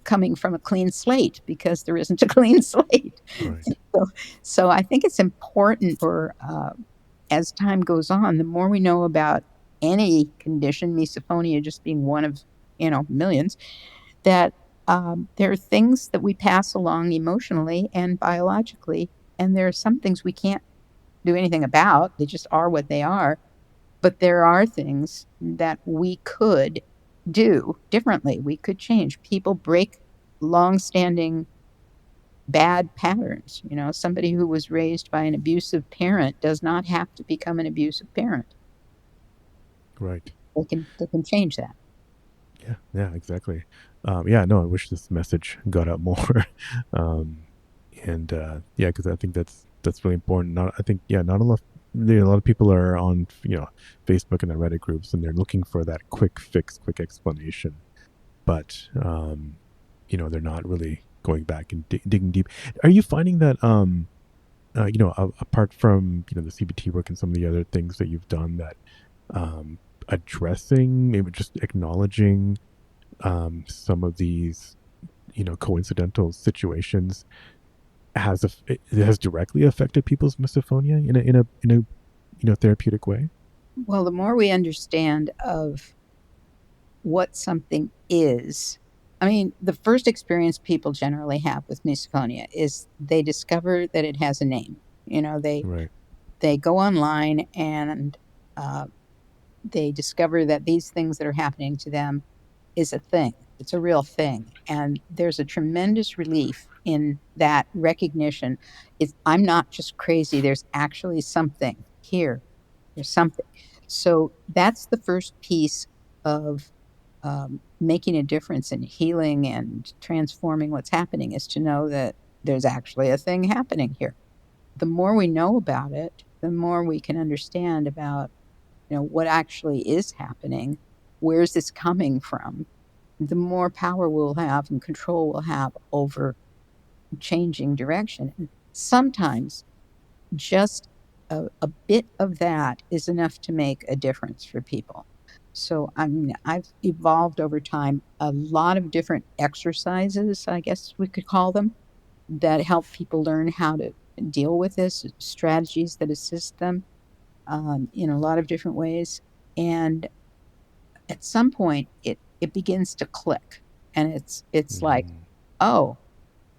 coming from a clean slate because there isn't a clean slate. Right. So, so I think it's important for as time goes on, the more we know about any condition, misophonia just being one of millions, that there are things that we pass along emotionally and biologically, and there are some things we can't do anything about. They just are what they are. But there are things that we could do differently. We could change. People break long-standing bad patterns. Somebody who was raised by an abusive parent does not have to become an abusive parent. Right. They can change that. Yeah. Yeah. Exactly. Yeah. No, I wish this message got out more. um, and yeah, because I think that's really important. Not I think yeah, not a lot. A lot of people are on Facebook and the Reddit groups, and they're looking for that quick fix, quick explanation. But they're not really going back and digging deep. Are you finding that apart from the CBT work and some of the other things that you've done, that um, addressing, maybe just acknowledging some of these coincidental situations it has directly affected people's misophonia in a therapeutic way? Well, the more we understand of what something is, I mean, the first experience people generally have with misophonia is they discover that it has a name. Right. They go online and uh, they discover that these things that are happening to them is a thing. It's a real thing. And there's a tremendous relief in that recognition. I'm not just crazy. There's actually something here. There's something. So that's the first piece of making a difference in healing and transforming what's happening, is to know that there's actually a thing happening here. The more we know about it, the more we can understand about what actually is happening. Where's this coming from? The more power we'll have and control we'll have over changing direction. And sometimes just a bit of that is enough to make a difference for people. So, I mean, I've evolved over time a lot of different exercises, I guess we could call them, that help people learn how to deal with this, strategies that assist them in a lot of different ways. And at some point, it begins to click, and it's like, Mm, oh,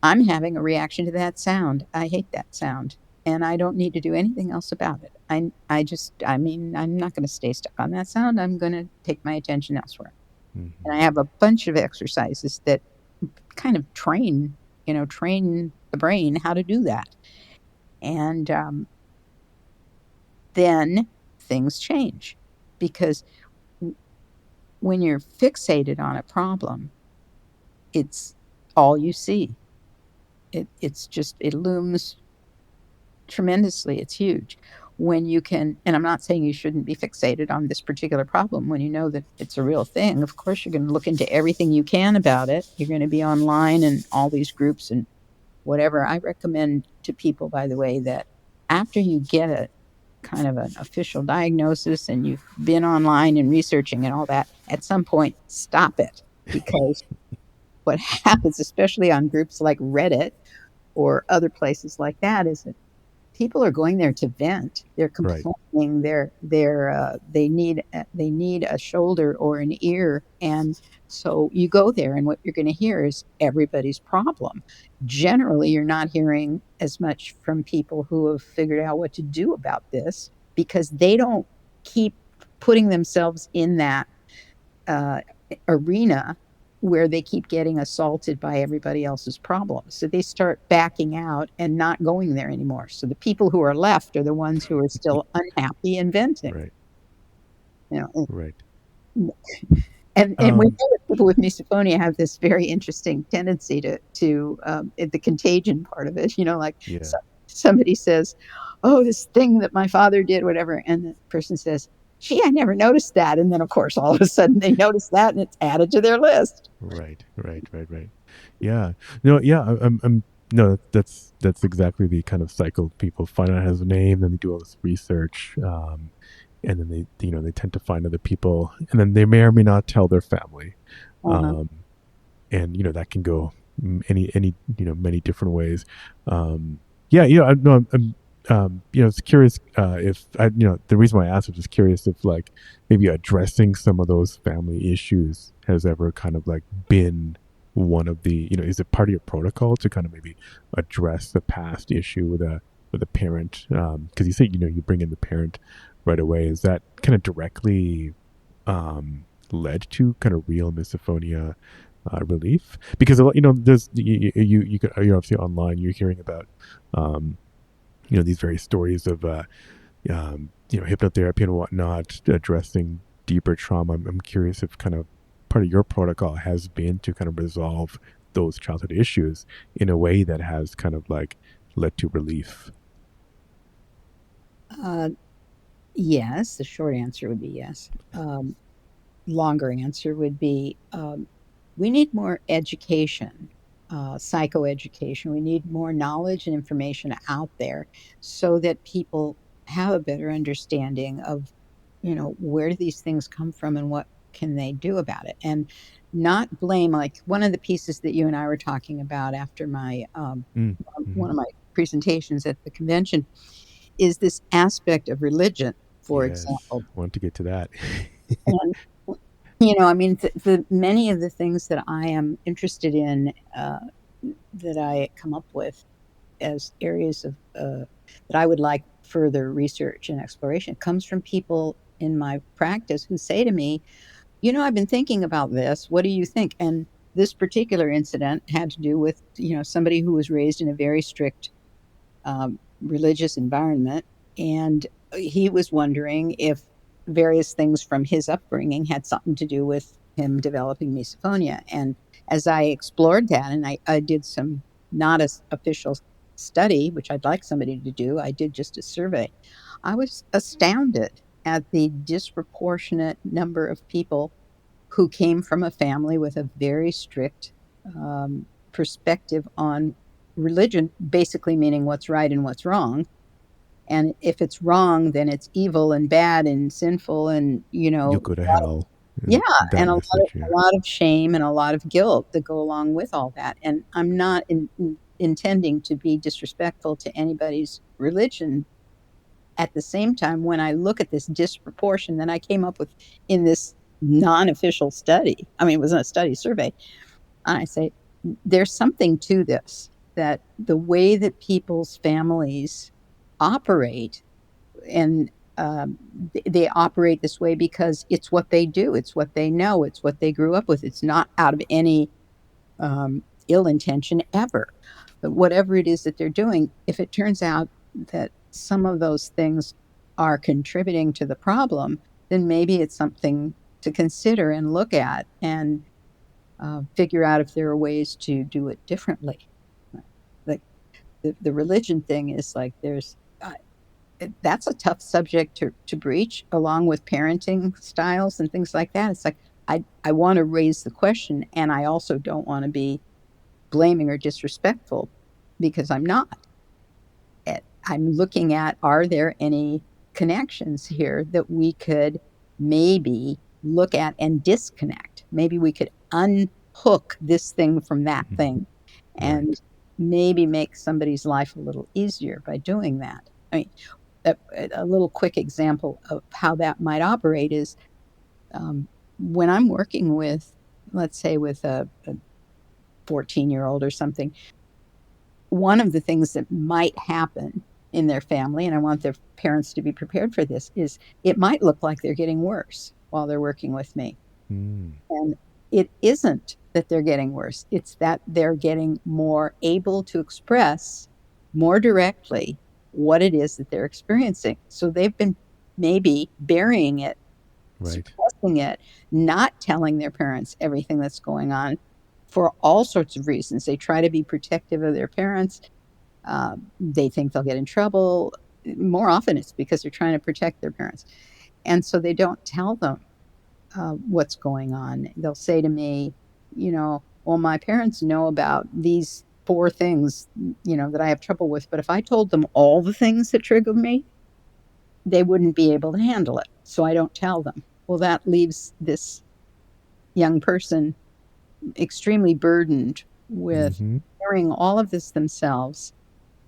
I'm having a reaction to that sound. I hate that sound, and I don't need to do anything else about it. I mean, I'm not gonna stay stuck on that sound. I'm gonna take my attention elsewhere. And I mhm. have a bunch of exercises that kind of train the brain how to do that. And, then things change because w when you're fixated on a problem, it's all you see. It looms tremendously, it's huge. When you can, and I'm not saying you shouldn't be fixated on this particular problem, when you know that it's a real thing, of course, you're gonna look into everything you can about it. You're gonna be online and all these groups and whatever. I recommend to people, by the way, that after you get a kind of an official diagnosis and you've been online and researching and all that, at some point, stop it. Because what happens, especially on groups like Reddit or other places like that, is that people are going there to vent. They're Right. complaining. They need a shoulder or an ear, and so you go there, and what you're going to hear is everybody's problem. Generally, you're not hearing as much from people who have figured out what to do about this because they don't keep putting themselves in that uh, arena where they keep getting assaulted by everybody else's problems. So they start backing out and not going there anymore. So the people who are left are the ones who are still unhappy and venting. Right. You know, Right. and and we know Um, that people with misophonia have this very interesting tendency to the contagion part of it. Like yeah. somebody says, "Oh, this thing that my father did," whatever, and the person says, "Gee, I never noticed that." And then, of course, all of a sudden they notice that, and it's added to their list. Right. Right. Right. Right. Yeah. No. Yeah. I'm. No. That's exactly the kind of cycle. People find out it has a name, then they do all this research, and then they tend to find other people, and then they may or may not tell their family. Uh-huh. um, and that can go any many different ways. Yeah, I no, I'm it's curious if I the reason why I asked was just curious if like maybe addressing some of those family issues has ever kind of like been one of the is it part of your protocol to kind of maybe address the past issue with a parent, because you say you bring in the parent right away. Is that kind of directly led to kind of real misophonia relief? Because a lot, there's you're obviously online. You're hearing about these various stories of hypnotherapy and whatnot addressing deeper trauma. I'm curious if kind of part of your protocol has been to kind of resolve those childhood issues in a way that has kind of like led to relief. Uh, yes, the short answer would be yes. Longer answer would be we need more education, psychoeducation. We need more knowledge and information out there so that people have a better understanding of, where do these things come from and what can they do about it, and not blame. Like one of the pieces that you and I were talking about after my Mm. Hmm. one of my presentations at the convention is this aspect of religion, for Yes, example. want to get to that. And I mean, the many of the things that I am interested in, that I come up with as areas of that I would like further research and exploration comes from people in my practice who say to me, I've been thinking about this. What do you think?" And this particular incident had to do with, somebody who was raised in a very strict religious environment. And he was wondering if various things from his upbringing had something to do with him developing misophonia. And as I explored that, and I did some not as official study, which I'd like somebody to do, I did just a survey. I was astounded at the disproportionate number of people who came from a family with a very strict perspective on religion, basically meaning what's right and what's wrong. And if it's wrong, then it's evil and bad and sinful, and You'll go to hell. yeah, That and message, yeah. a lot of shame and a lot of guilt that go along with all that. And I'm not intending to be disrespectful to anybody's religion. At the same time, when I look at this disproportion that I came up with in this non-official study, I mean, it wasn't a study, survey, I say, there's something to this, that the way that people's families operate, and they operate this way because it's what they do, it's what they know, it's what they grew up with. It's not out of any ill intention ever. But whatever it is that they're doing, if it turns out that some of those things are contributing to the problem, then maybe it's something to consider and look at and figure out if there are ways to do it differently. Like the religion thing is like that's a tough subject to breach, along with parenting styles and things like that. It's like I want to raise the question, and I also don't want to be blaming or disrespectful, because I'm not. I'm looking at, are there any connections here that we could maybe look at and disconnect? Maybe we could unhook this thing from that Mhm. thing and Right. maybe make somebody's life a little easier by doing that. I mean, a little quick example of how that might operate is when I'm working with, let's say, with a 14-year-old or something. One of the things that might happen in their family, and I want their parents to be prepared for this, is it might look like they're getting worse while they're working with me. Mm. And it isn't that they're getting worse, it's that they're getting more able to express more directly what it is that they're experiencing. So they've been maybe burying it, Right. suppressing it, not telling their parents everything that's going on for all sorts of reasons. They try to be protective of their parents. They think they'll get in trouble. More often, it's because they're trying to protect their parents. And so they don't tell them what's going on. They'll say to me, well, my parents know about these four things, that I have trouble with. But if I told them all the things that trigger me, they wouldn't be able to handle it. So I don't tell them. Well, that leaves this young person extremely burdened with Mm-hmm. carrying all of this themselves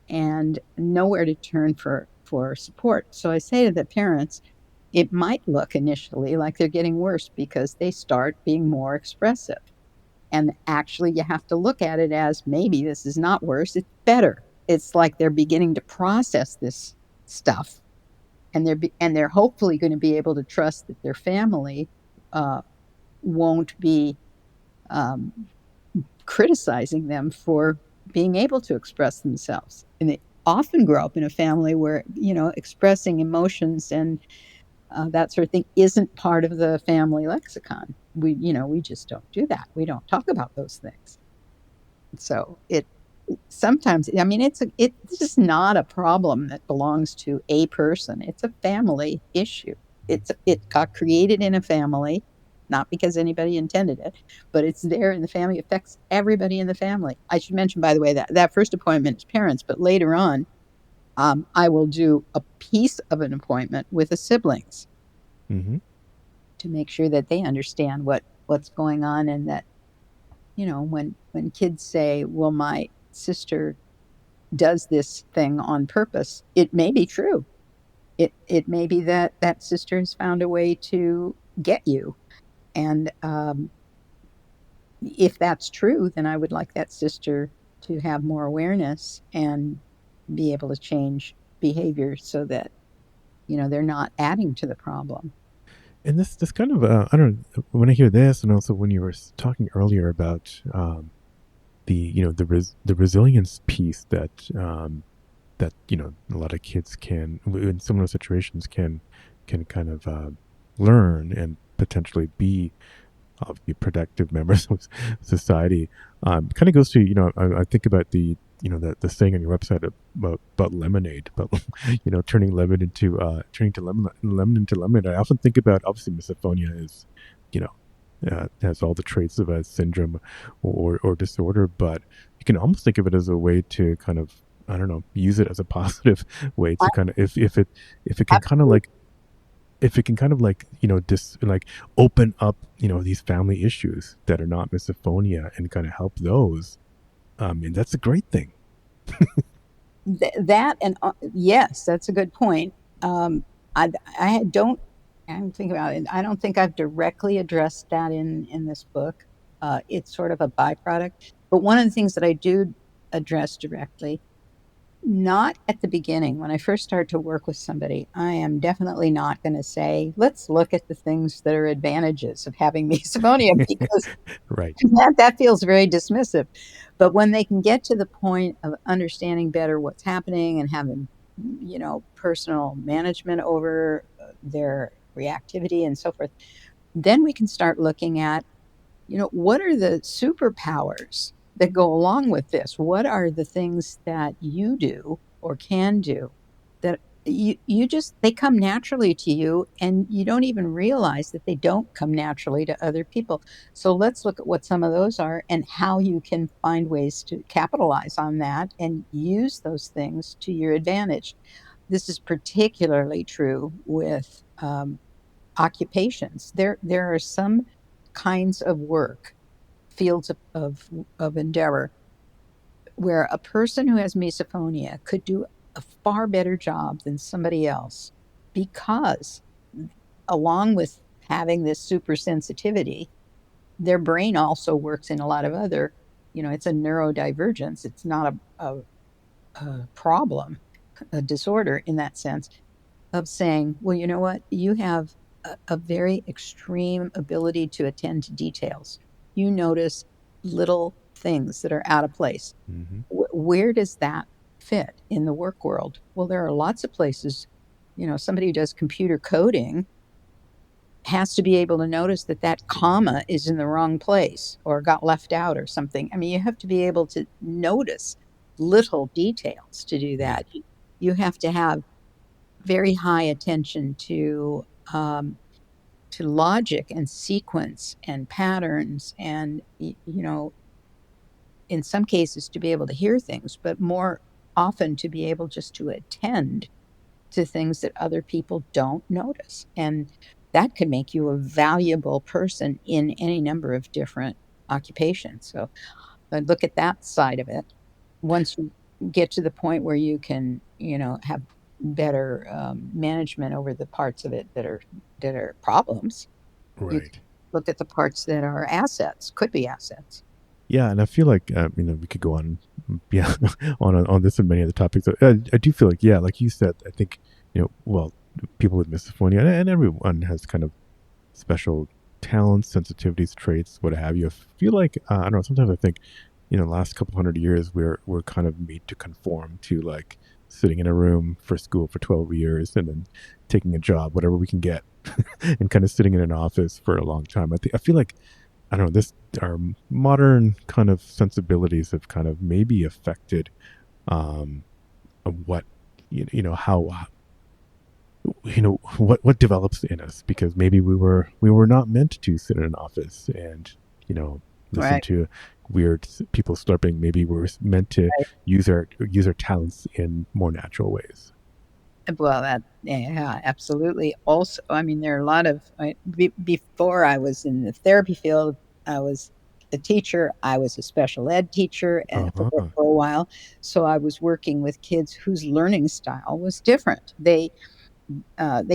and nowhere to turn for support. So I say to the parents, it might look initially like they're getting worse because they start being more expressive. And actually, you have to look at it as maybe this is not worse, it's better. It's like they're beginning to process this stuff, and they're hopefully going to be able to trust that their family uh, won't be um, criticizing them for being able to express themselves. And they often grow up in a family where, expressing emotions and that sort of thing isn't part of the family lexicon. We just don't do that. We don't talk about those things. So it sometimes, I mean, it's just not a problem that belongs to a person. It's a family issue. It got created in a family, not because anybody intended it, but it's there in the family. It affects everybody in the family. I should mention, by the way, that first appointment is parents, but later on, I will do a piece of an appointment with the siblings Mm-hmm. to make sure that they understand what's going on, and that when kids say, well, my sister does this thing on purpose, it may be true. It may be that that sister has found a way to get you, and if that's true, then I would like that sister to have more awareness and be able to change behavior so that they're not adding to the problem. And this kind of I don't know, when I hear this, and also when you were talking earlier about the the resilience piece that that a lot of kids can in similar situations can kind of learn and potentially be obviously productive members of society. Kind of goes to I think about the the saying on your website about lemonade, but turning lemon into turning to lemon into lemonade. I often think about, obviously misophonia is you know has all the traits of a syndrome or disorder, but you can almost think of it as a way to kind of, I don't know, use it as a positive way I, to kind of, if it can kind of absolutely. like, if it can kind of like like open up these family issues that are not misophonia and kind of help those, and that's a great thing. That and yes, that's a good point. Um, I don't. I'm thinking about it. I don't think I've directly addressed that in this book. It's sort of a byproduct. But one of the things that I do address directly, not at the beginning, when I first start to work with somebody, I am definitely not going to say, "Let's look at the things that are advantages of having misophonia," because Right. that feels very dismissive. But when they can get to the point of understanding better what's happening and having, personal management over their reactivity and so forth, then we can start looking at, what are the superpowers that go along with this? What are the things that you do or can do that you just they come naturally to you, and you don't even realize that they don't come naturally to other people. So let's look at what some of those are and how you can find ways to capitalize on that and use those things to your advantage. This is particularly true with occupations. There are some kinds of work, fields of endeavor, where a person who has misophonia could do a far better job than somebody else because, along with having this super sensitivity, their brain also works in a lot of other, it's a neurodivergence. It's not a problem, a disorder in that sense, of saying, well, you know what? You have a very extreme ability to attend to details. You notice little things that are out of place. Hmm. Where does that fit in the work world? Well, there are lots of places. Somebody who does computer coding has to be able to notice that that comma is in the wrong place or got left out or something. I mean, you have to be able to notice little details to do Yeah. that. You have to have very high attention to logic and sequence and patterns, and in some cases to be able to hear things, but more often to be able just to attend to things that other people don't notice. And that could make you a valuable person in any number of different occupations. So look at that side of it. Once you get to the point where you can, have better management over the parts of it that are problems, you can Right. look at the parts that are assets, could be assets. Yeah, and I feel like we could go on, yeah, on this and many other topics. I do feel like, yeah, like you said, I think well, people with misophonia and everyone has kind of special talents, sensitivities, traits, what have you. I feel like I don't know. Sometimes I think, the last couple hundred years, we're kind of made to conform to like sitting in a room for school for 12 years and then taking a job, whatever we can get, and kind of sitting in an office for a long time. I feel like I don't know, this our modern kind of sensibilities have kind of maybe affected um what how what develops in us, because maybe we were not meant to sit in an office and you know listen Right. to weird people slurping. Maybe we're meant to Right. use our talents in more natural ways. Well, yeah, absolutely. Also, I mean, there are a lot of, before I was in the therapy field, I was a teacher. I was a special ed teacher and Uh-huh. for a while. So I was working with kids whose learning style was different. They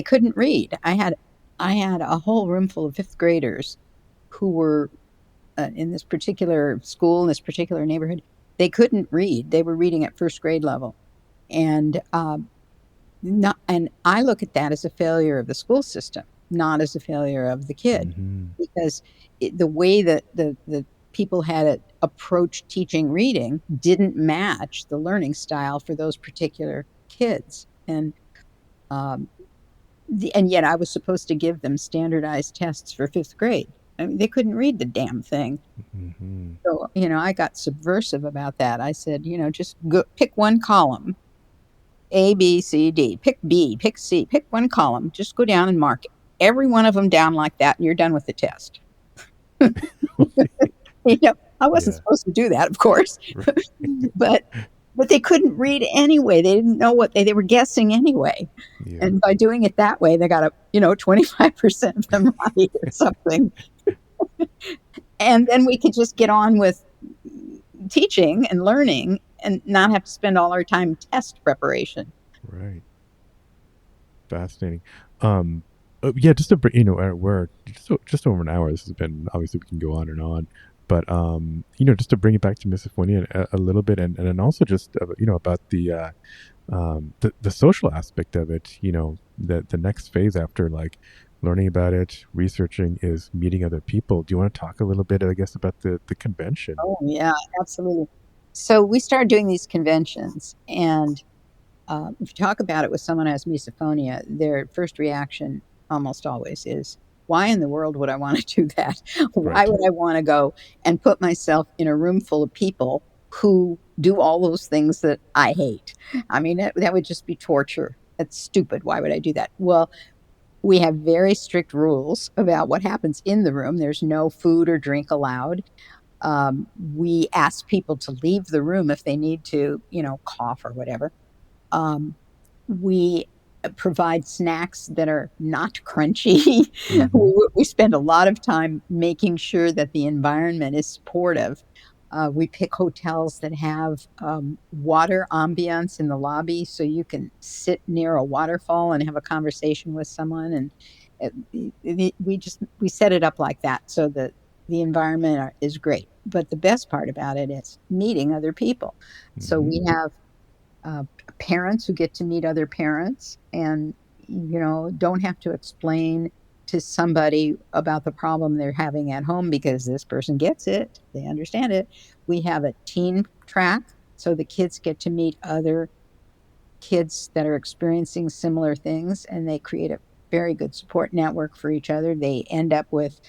couldn't read. I had a whole room full of fifth graders who were in this particular school, in this particular neighborhood. They couldn't read. They were reading at first grade level. And not, and I look at that as a failure of the school system, not as a failure of the kid, Hmm. because the way that the people had it approached teaching reading didn't match the learning style for those particular kids. Um, and yet I was supposed to give them standardized tests for fifth grade. I mean, they couldn't read the damn thing. Hmm. So, I got subversive about that. I said, just go pick one column, A, B, C, D. Pick B, pick C, pick one column. Just go down and mark every one of them down like that, and you're done with the test. I wasn't Yeah. supposed to do that, of course, Right. but they couldn't read anyway. They didn't know what they were guessing anyway. Yeah. And by doing it that way, they got 25% of them right or something. And then we could just get on with teaching and learning and not have to spend all our time test preparation. Right. Fascinating. Um, yeah, just to we're just over an hour. This has been, obviously we can go on and on, but just to bring it back to misophonia a little bit, and then also just about the social aspect of it. The next phase after like learning about it, researching, is meeting other people. Do you want to talk a little bit, I guess, about the convention? Oh, yeah, absolutely. So we started doing these conventions, and if you talk about it with someone who has misophonia, their first reaction almost always is, "Why in the world would I want to do that? Why Right. would I want to go and put myself in a room full of people who do all those things that I hate? I mean, that would just be torture. That's stupid. Why would I do that?" Well, we have very strict rules about what happens in the room. There's no food or drink allowed. We ask people to leave the room if they need to, cough or whatever. Um, we provide snacks that are not crunchy. Mm-hmm. We spend a lot of time making sure that the environment is supportive. We pick hotels that have water ambiance in the lobby, so you can sit near a waterfall and have a conversation with someone. And we set it up like that so that the environment is great. But the best part about it is meeting other people. So Mm-hmm. we have parents who get to meet other parents and don't have to explain to somebody about the problem they're having at home because this person gets it, they understand it. We have a teen track, so the kids get to meet other kids that are experiencing similar things, and they create a very good support network for each other. They end up with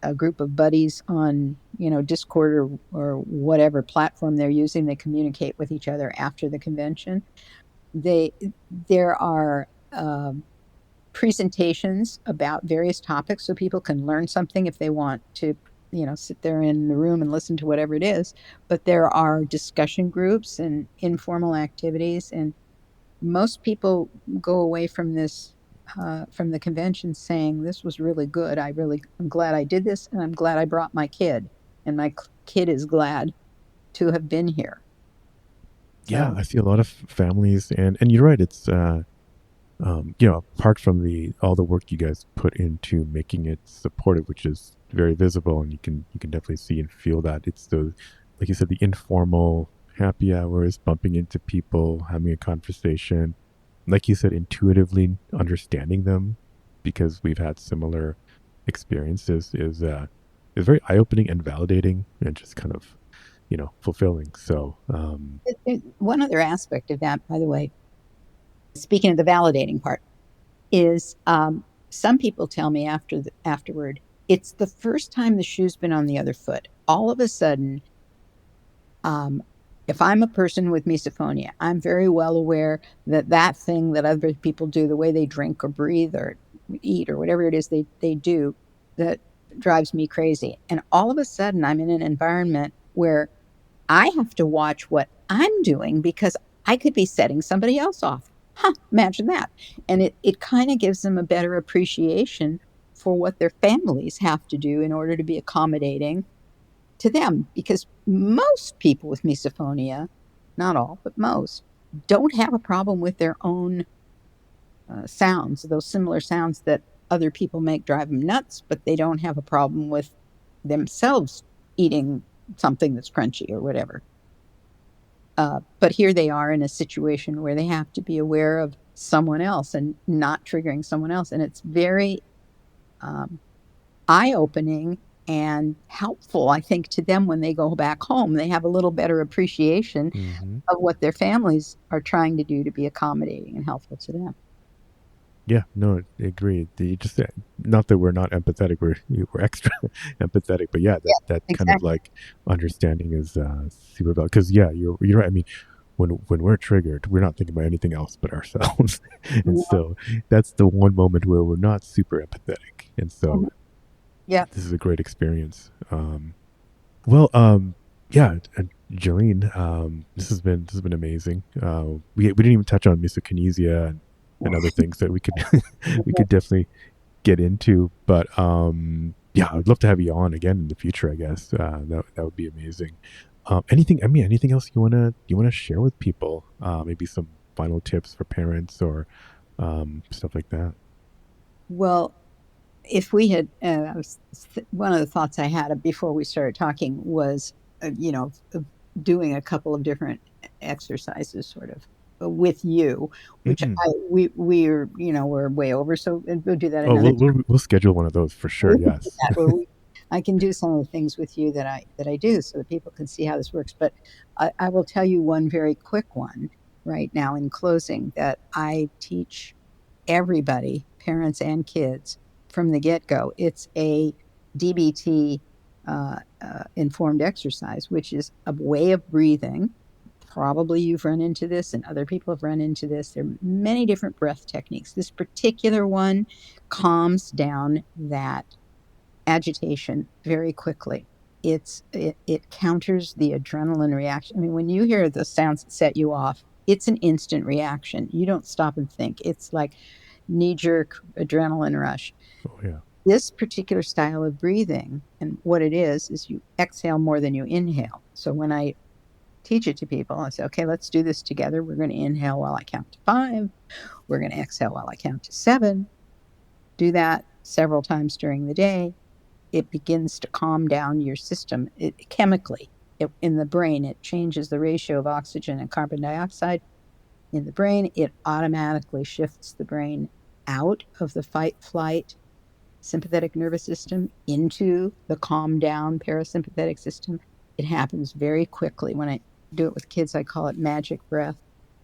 a group of buddies on Discord or whatever platform they're using. They communicate with each other after the convention. They There are presentations about various topics so people can learn something if they want to, sit there in the room and listen to whatever it is. But there are discussion groups and informal activities, and most people go away from this from the convention saying this was really good. I'm glad I did this, and I'm glad I brought my kid, and my kid is glad to have been here. Yeah, So I see a lot of families, and you're right. It's apart from the all the work you guys put into making it supportive, which is very visible, and you can definitely see and feel that. It's the, like you said, the informal happy hours, bumping into people, having a conversation, like you said, intuitively understanding them because we've had similar experiences is very eye opening and validating and just kind of fulfilling. So one other aspect of that, by the way, speaking of the validating part, is some people tell me afterward, it's the first time the shoe's been on the other foot. All of a sudden, um, if I'm a person with misophonia, I'm very well aware that that thing that other people do, the way they drink or breathe or eat or whatever it is they do, that drives me crazy. And all of a sudden, I'm in an environment where I have to watch what I'm doing because I could be setting somebody else off. Huh, imagine that. And it kind of gives them a better appreciation for what their families have to do in order to be accommodating to them. Because most people with misophonia, not all, but most, don't have a problem with their own sounds, those similar sounds that other people make drive them nuts, but they don't have a problem with themselves eating something that's crunchy or whatever. But here they are in a situation where they have to be aware of someone else and not triggering someone else. And it's very um, eye opening and helpful, I think, to them when they go back home. They have a little better appreciation mhm. of what their families are trying to do to be accommodating and helpful to them. Yeah, no, I agree. The just not that we're not empathetic, we're extra empathetic, but yeah, that Yeah, that kind of exactly. like understanding is super valuable. Because yeah, you're right. I mean, when we're triggered, we're not thinking about anything else but ourselves, and Yeah. so that's the one moment where we're not super empathetic, and so Mhm. Yeah. this is a great experience. Well, yeah, Jaelline, this has been amazing. We didn't even touch on misokinesia and other things that we could we could definitely get into, but yeah, I'd love to have you on again in the future. I guess that would be amazing. Anything? I mean, anything else you wanna share with people? Maybe some final tips for parents or stuff like that. Well, if we had, one of the thoughts I had before we started talking was, doing a couple of different exercises, sort of with you, which Mm. we're way over. So we'll do that Oh, another we'll schedule one of those for we sure. can do Yes. that where I can do some of the things with you that I do so that people can see how this works. But I will tell you one very quick one right now in closing that I teach everybody, parents and kids, from the get go. It's a DBT informed exercise, which is a way of breathing. Probably you've run into this, and other people have run into this. There are many different breath techniques. This particular one calms down that agitation very quickly. It counters the adrenaline reaction. I mean, when you hear the sounds that set you off, it's an instant reaction. You don't stop and think. It's like knee jerk adrenaline rush. Oh yeah. This particular style of breathing, and what it is you exhale more than you inhale. So when I teach it to people, I say, okay, let's do this together. We're going to inhale while I count to five. We're going to exhale while I count to seven. Do that several times during the day. It begins to calm down your system chemically. In the brain, it changes the ratio of oxygen and carbon dioxide in the brain. It automatically shifts the brain out of the fight flight sympathetic nervous system into the calm down parasympathetic system. It happens very quickly. When I do it with kids, I call it magic breath.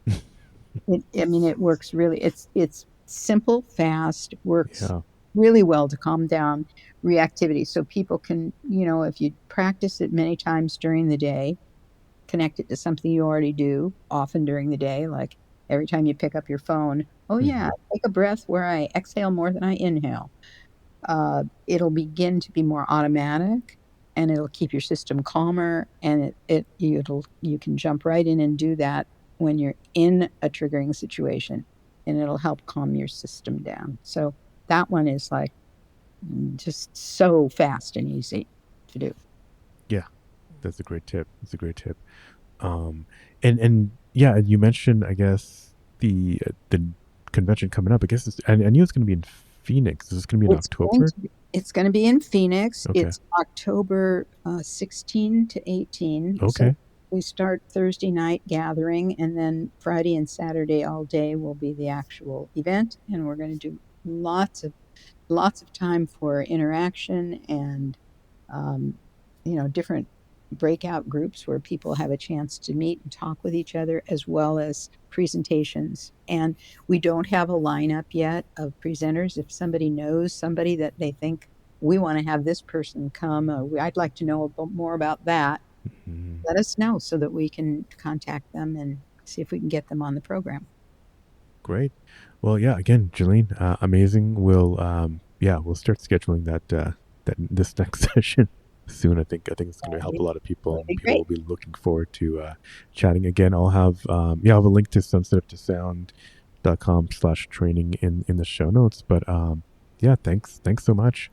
I mean, it works really. It's simple, fast, works Yeah. really well to calm down reactivity. So people can, if you practice it many times during the day, connect it to something you already do often during the day, like every time you pick up your phone. Oh yeah, Hmm. take a breath where I exhale more than I inhale. It'll begin to be more automatic, and it'll keep your system calmer, and you can jump right in and do that when you're in a triggering situation, and it'll help calm your system down. So that one is like just so fast and easy to do. Yeah, that's a great tip. That's a great tip. Um, and yeah, you mentioned, I guess, the convention coming up. I guess I knew it's going to be in Phoenix. Is this going to be in October? It's going to be in Phoenix. Okay. It's October 16 to 18. So Okay. we start Thursday night gathering, and then Friday and Saturday all day will be the actual event, and we're going to do lots of time for interaction and um, different breakout groups where people have a chance to meet and talk with each other, as well as presentations. And we don't have a lineup yet of presenters. If somebody knows somebody that they think we want to have this person come, I'd like to know more about that, Mhm. let us know so that we can contact them and see if we can get them on the program. Great. Well, yeah. Again, Jaelline, amazing. We'll start scheduling that this next session soon. I think it's going to help a lot of people, That'd and be people will great. be looking forward to chatting again. I'll have I'll have a link to sensitive2sound.com/training in the show notes. But yeah, thanks so much.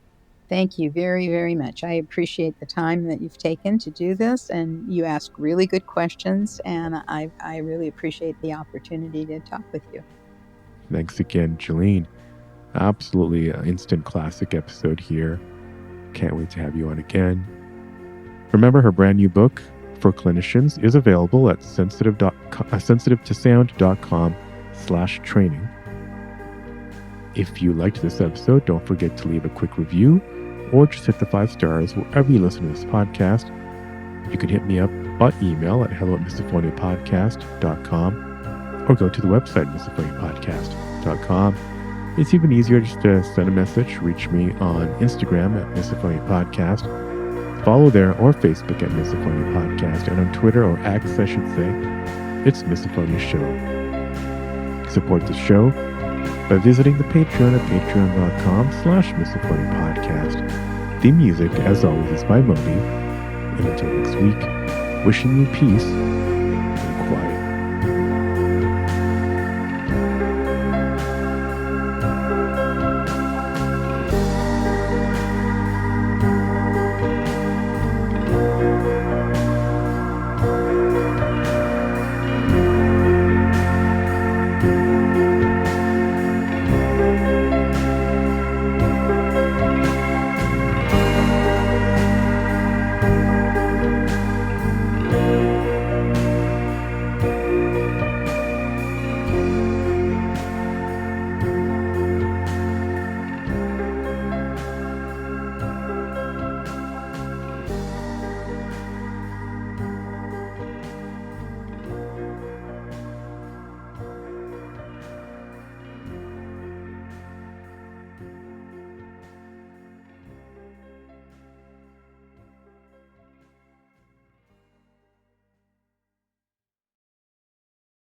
Thank you very, very much. I appreciate the time that you've taken to do this, and you ask really good questions, and I really appreciate the opportunity to talk with you. Thanks again, Jaelline. Absolutely instant classic episode here. Can't wait to have you on again. Remember, her brand new book for clinicians is available at sensitive2sound.com/training. If you liked this episode, don't forget to leave a quick review or just hit the 5 stars wherever you listen to this podcast. You can hit me up by email at hello@misophoniapodcast.com or go to the website misophoniapodcast.com. It's even easier just to send a message. Reach me on Instagram at Misophonia Podcast. Follow there or Facebook at Misophonia Podcast, and on Twitter, or X, I should say, it's Misophonia Show. Support the show by visiting the Patreon at patreon.com/Misophonia Podcast. The music, as always, is by Moby. And until next week, wishing you peace